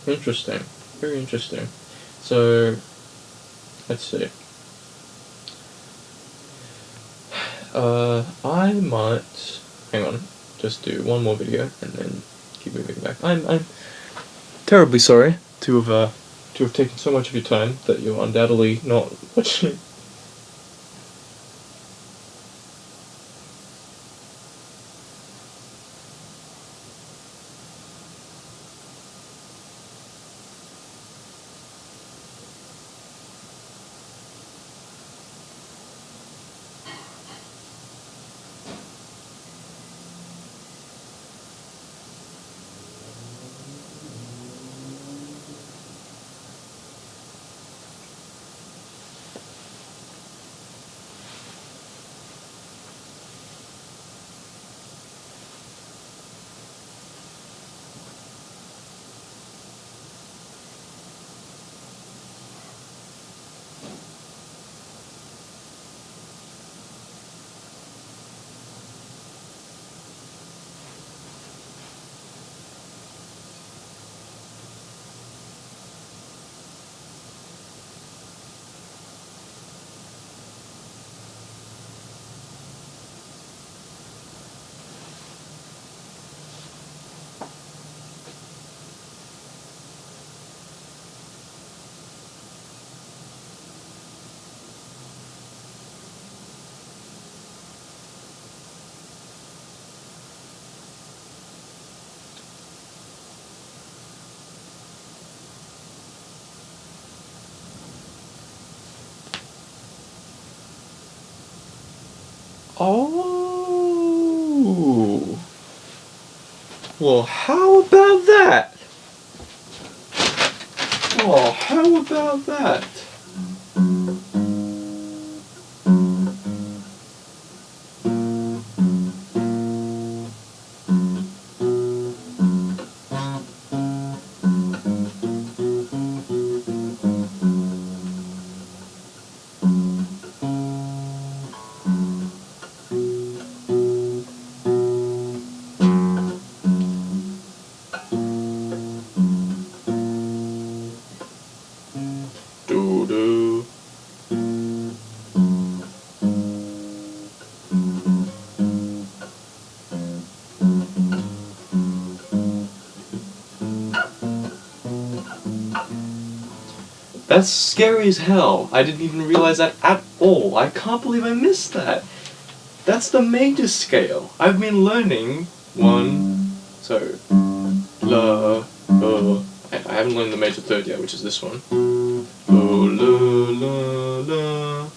Interesting. Very interesting. So, let's see. I might hang on, just do one more video and then keep moving back. I'm terribly sorry to have taken so much of your time that you're undoubtedly not watching. Oh. Well, how about that? Oh, how about that? Do-do. That's scary as hell. I didn't even realize that at all. I can't believe I missed that. That's the major scale. I've been learning one, so la, I haven't learned the major third yet, which is this one. Oh, la, la, la.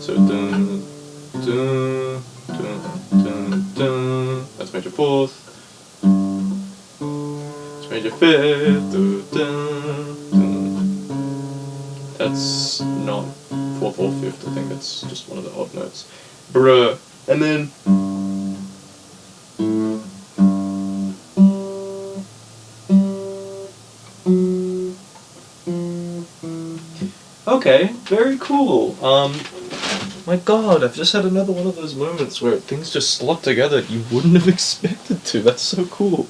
So dun, dun, dun, dun, dun. That's major fourth. It's major fifth. Dun, dun, dun. That's not fourth or fifth. I think that's just one of the odd notes. Bruh. And then. Okay, very cool. My god, I've just had another one of those moments where things just slot together you wouldn't have expected to. That's so cool.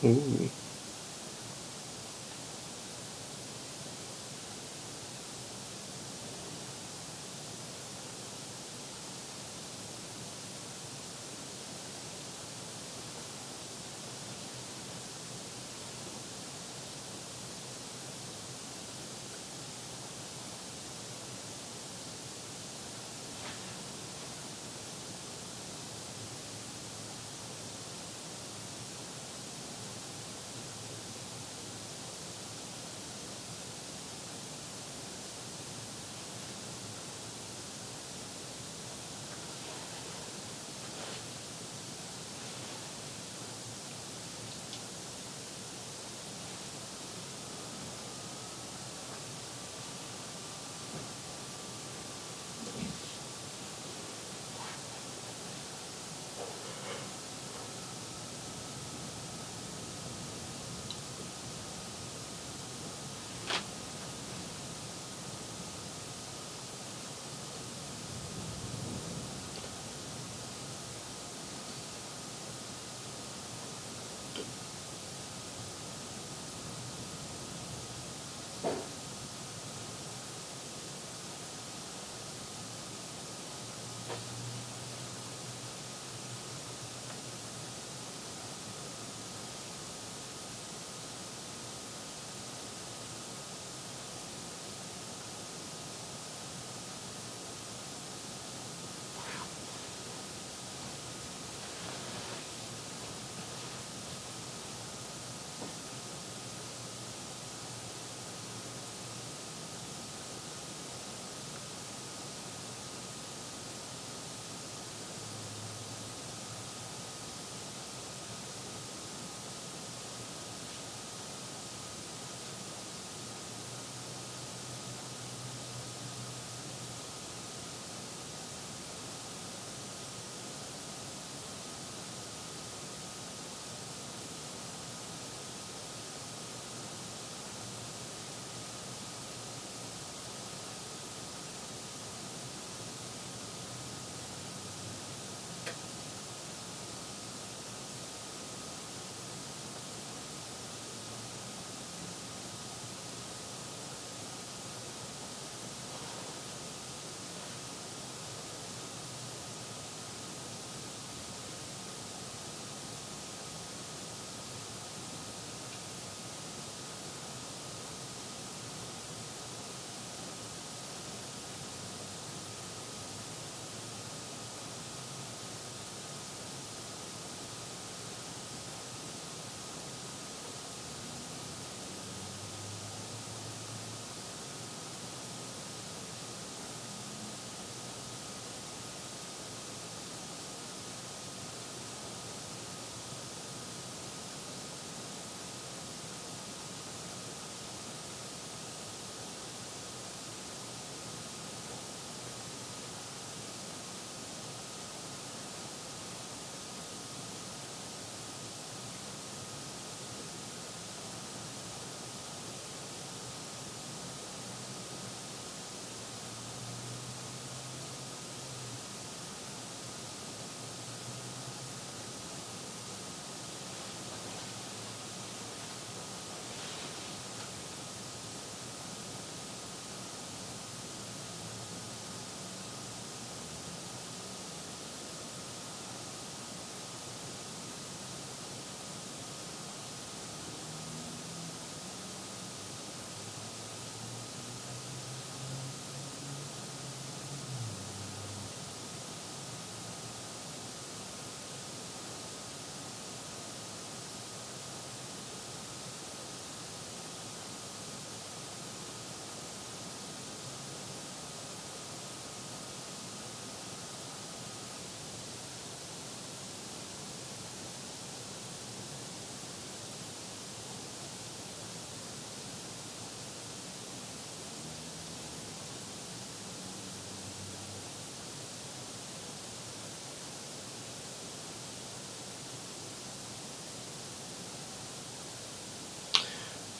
Ooh.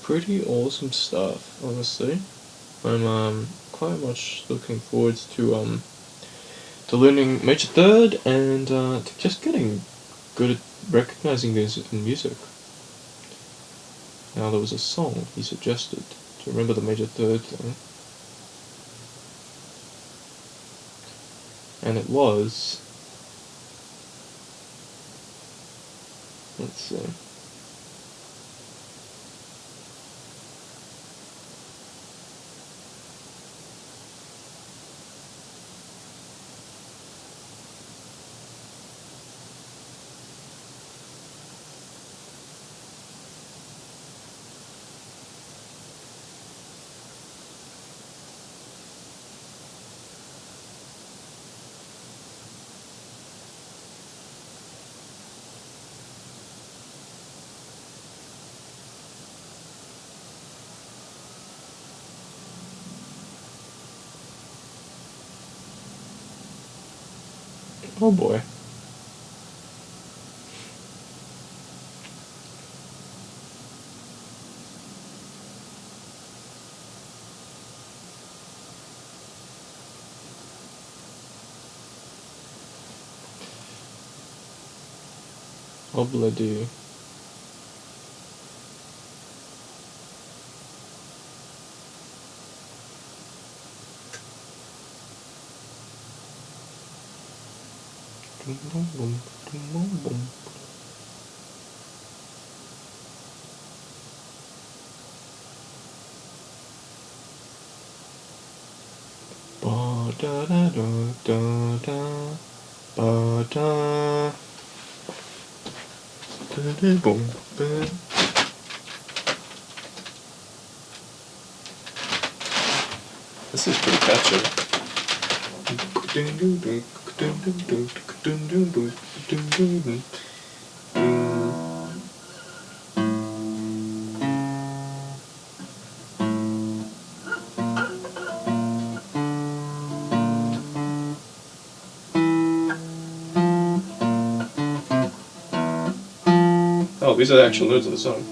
Pretty awesome stuff, honestly. I'm quite much looking forward to learning Major Third and to just getting good at recognizing these in music. Now there was a song he suggested. Do you remember the major third thing? And it was... let's see. Oh boy. Obladi. Ba da da da da da ba da da da boom ba. This is pretty catchy. Oh, these are the actual notes of the song.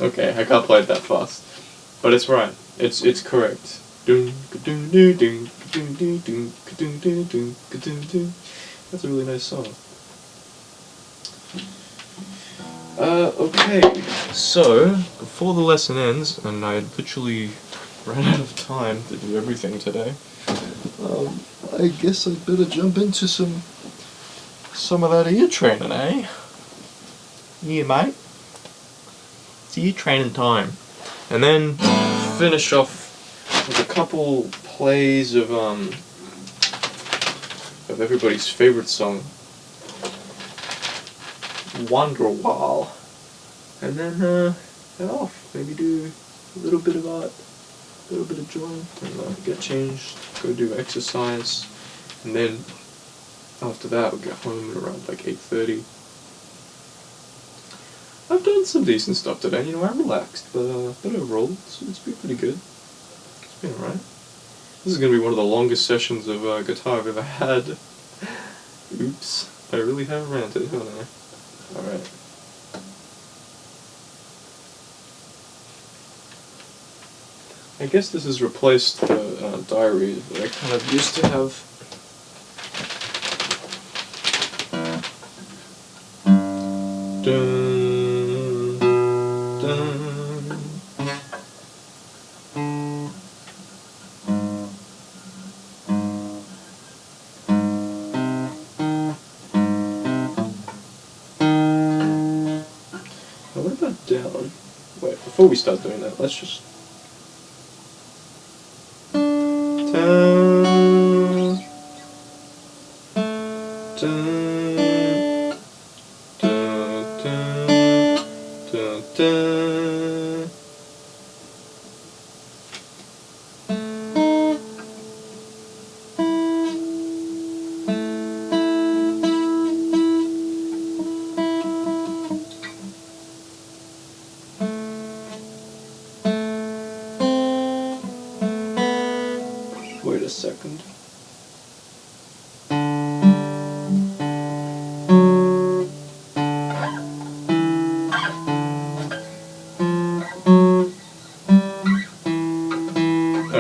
Okay, I can't play it that fast, but it's right. It's correct. That's a really nice song. Okay, so before the lesson ends, and I literally ran out of time to do everything today, I guess I'd better jump into some of that ear training, eh? Yeah, mate. It's ear training time, and then finish off with a couple plays of everybody's favorite song, Wonderwall, and then head off. Maybe do a little bit of art, a little bit of drawing, and get changed, go do exercise, and then after that we'll get home at around like 8:30. I've done some decent stuff today, you know, I'm relaxed, but overall it's been pretty good. It's been alright. This is going to be one of the longest sessions of guitar I've ever had. Oops, I really have ranted, haven't I? Alright. I guess this has replaced the diary that I kind of used to have. Dun, dun. Now what about down? Wait, before we start doing that, let's just... Dun, dun, dun, dun, dun, dun. Wait a second.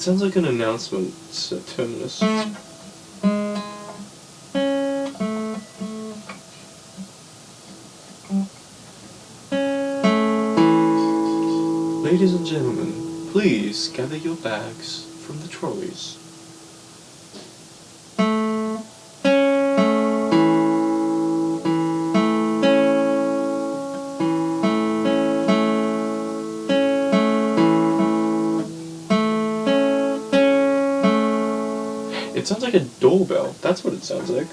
That sounds like an announcement terminus. Ladies and gentlemen, please gather your bags from the trolleys. It sounds like a doorbell. That's what it sounds like.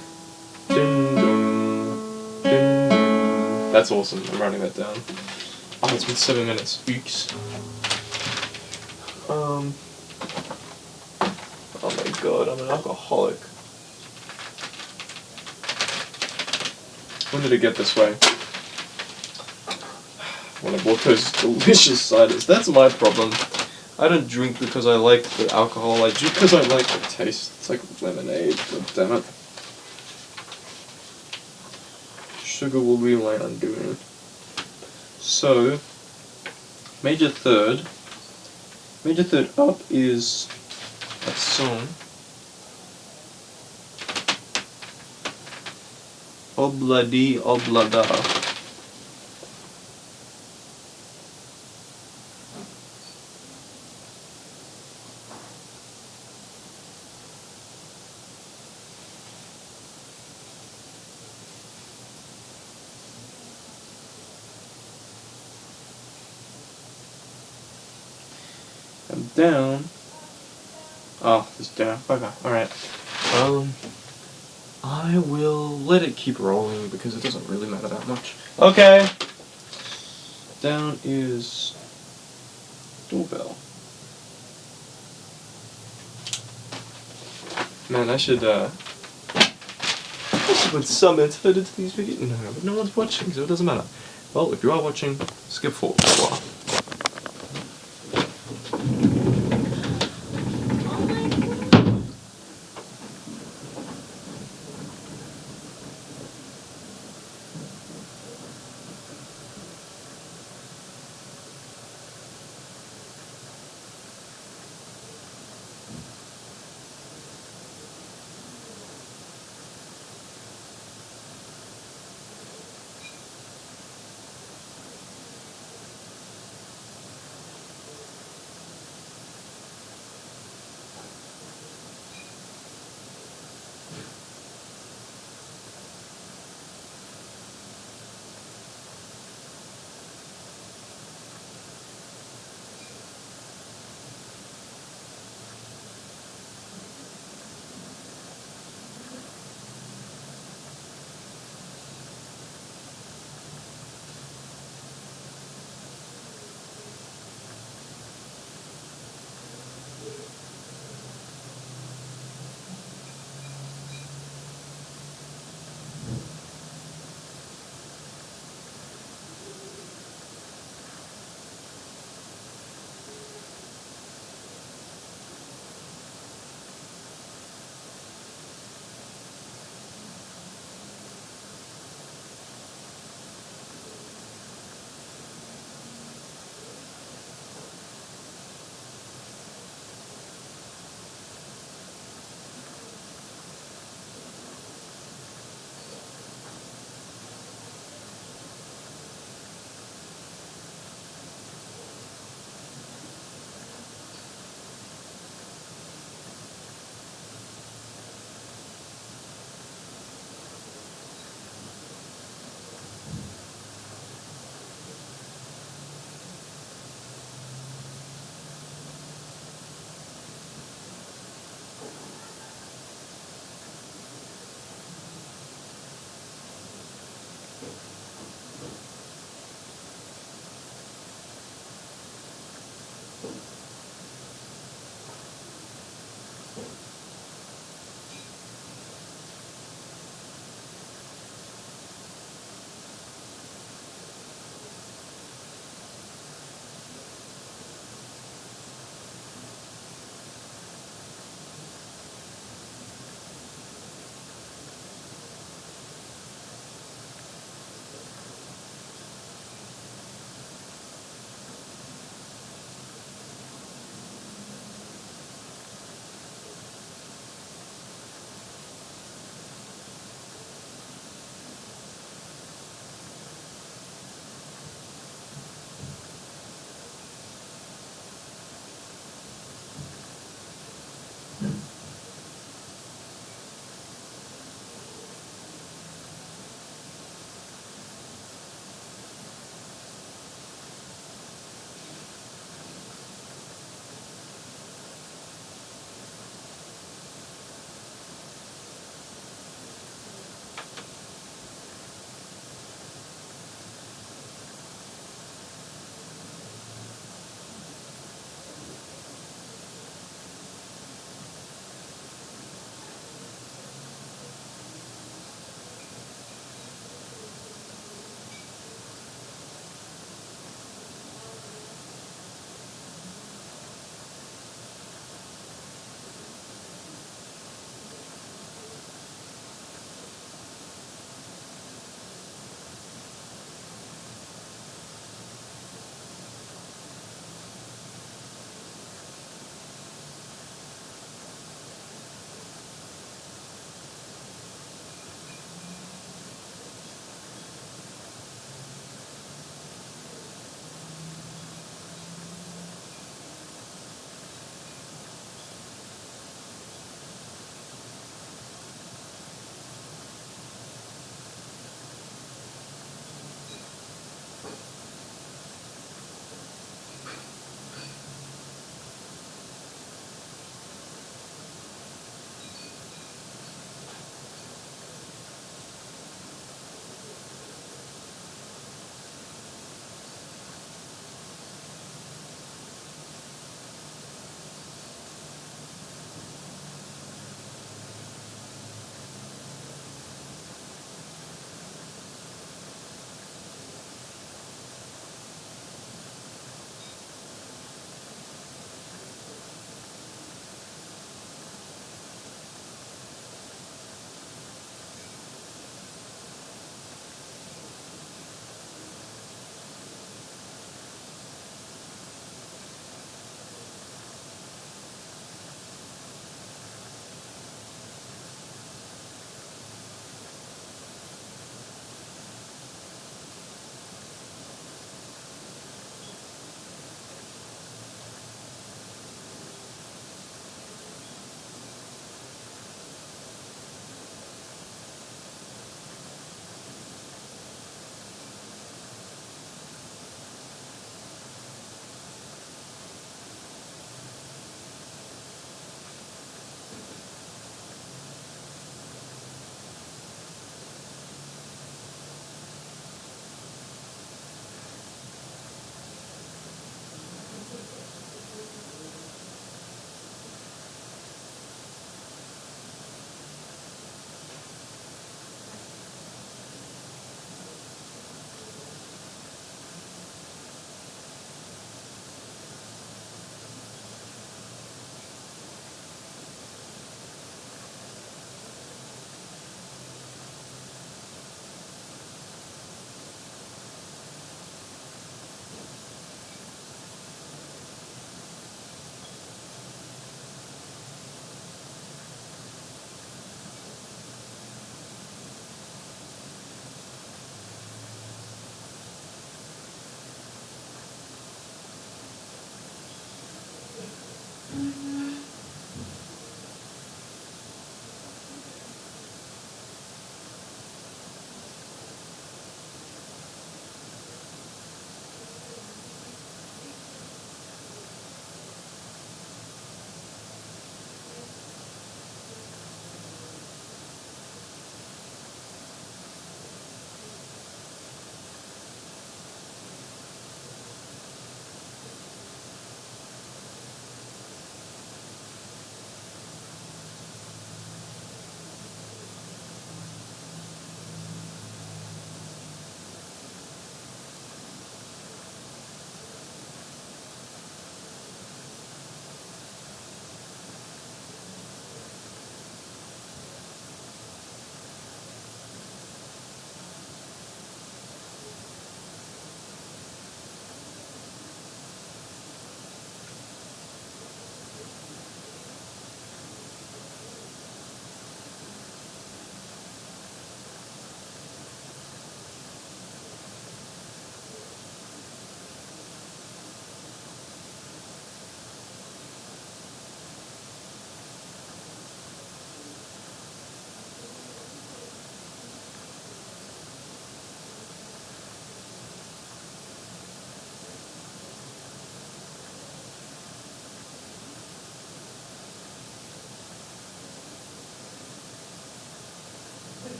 Ding dong, ding dong. That's awesome. I'm writing that down. Oh, it's been 7 minutes. Weeks. Oh my god, I'm an alcoholic. When did it get this way? When I bought those delicious ciders. That's my problem. I don't drink because I like the alcohol, I drink because I like the taste. It's like lemonade, god damn it. Sugar will be my undoing. So, major third up is a song. Obladi Oblada. I'm down. Oh, it's down. Okay, alright. I will let it keep rolling because it doesn't really matter that much. Okay! Down is doorbell. Man, I should put some effort into these videos. No, but no one's watching, so it doesn't matter. Well, if you are watching, skip forward for a while.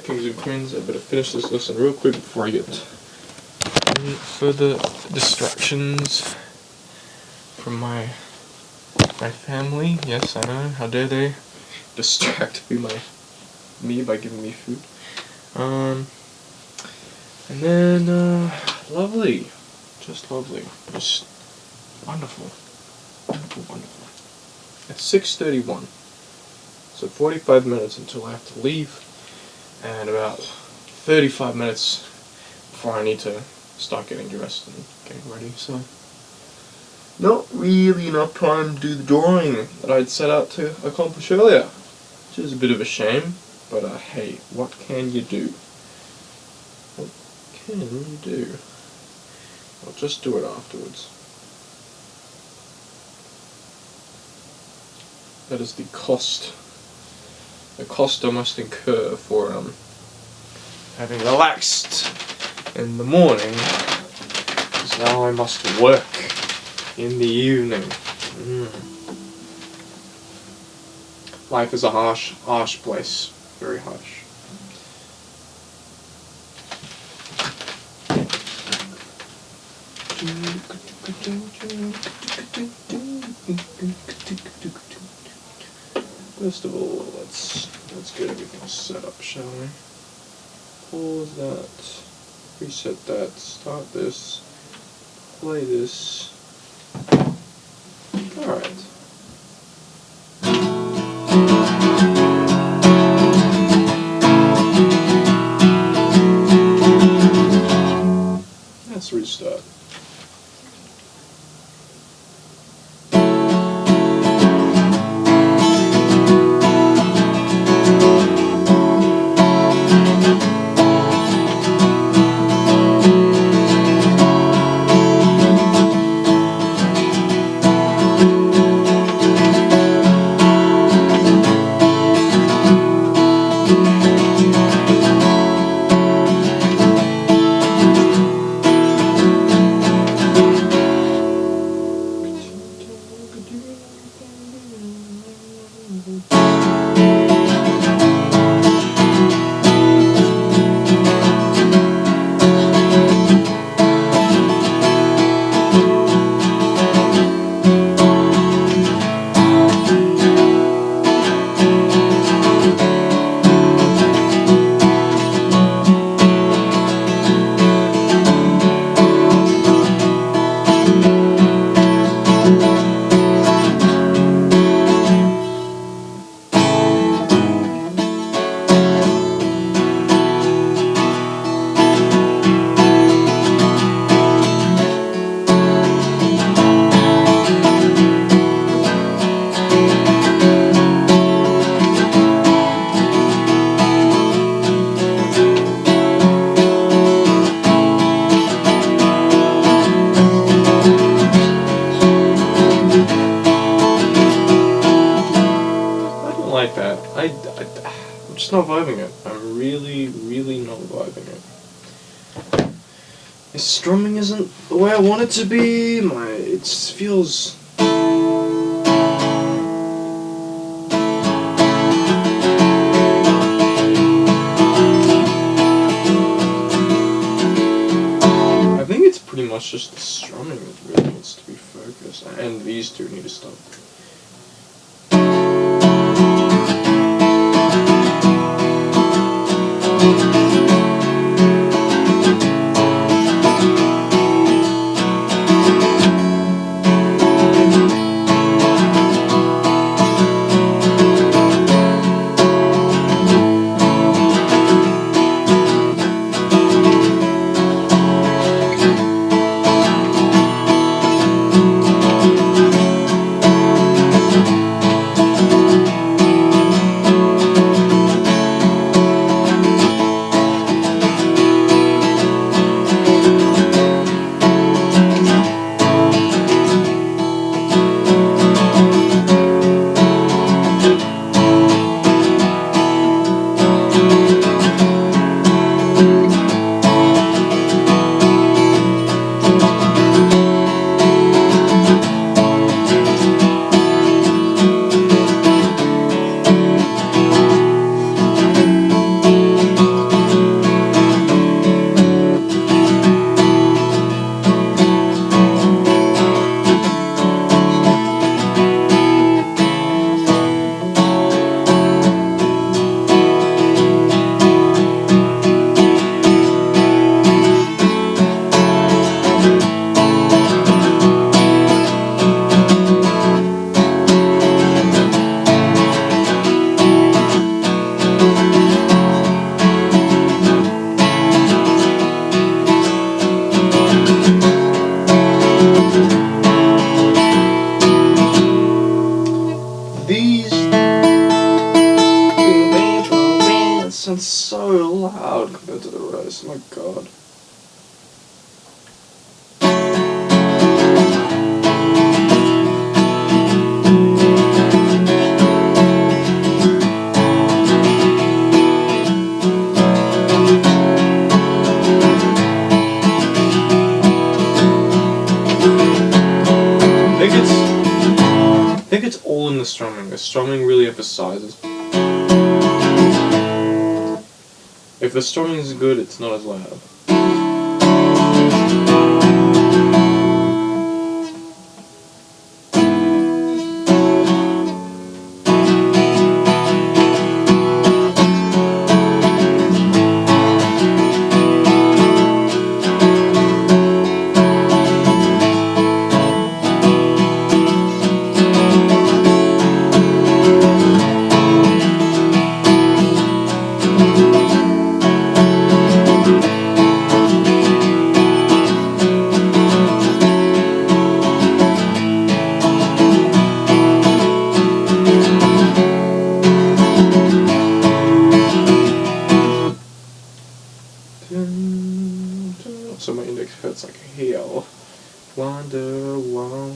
Alright, kings and queens, I better finish this lesson real quick before I get any further distractions from my family. Yes, I know, how dare they distract me by giving me food. And then, lovely. Just lovely. Just wonderful. Wonderful, wonderful. It's 6:31. So 45 minutes until I have to leave, and about 35 minutes before I need to start getting dressed and getting ready, so not really enough time to do the drawing that I'd set out to accomplish earlier, which is a bit of a shame, but hey, what can you do? What can you do? I'll just do it afterwards. That is the cost I must incur for having relaxed in the morning, because now I must work in the evening. Life is a harsh place. Very harsh. First of all, let's get everything set up, shall we? Pause that, reset that, start this, play this. Alright. Let's restart. I'm just not vibing it. I'm really not vibing it. This strumming isn't the way I want it to be. It feels... I think it's pretty much just the strumming that really needs to be focused, and these two need to stop. my god. I think it's all in the strumming. The strumming really emphasizes. If the strumming is good, it's not as loud. So my index hurts like hell. Wonder why.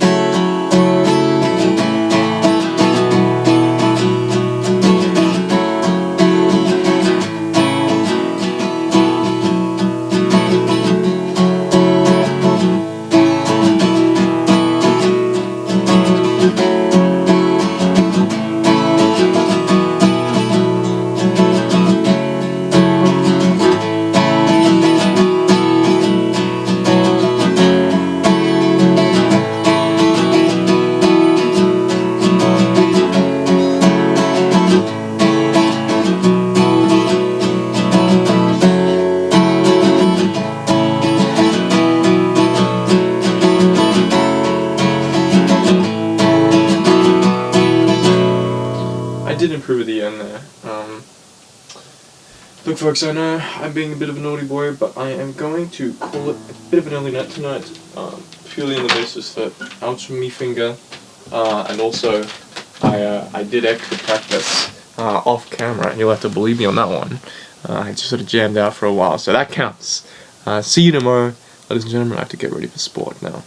I did improve at the end there. Look folks, I know I'm being a bit of a naughty boy, but I am going to call it a bit of an early night tonight, purely on the basis that ouch me finger, and also I did extra practice off camera, and you'll have to believe me on that one. I just sort of jammed out for a while, so that counts. See you tomorrow. Ladies and gentlemen, I have to get ready for sport now.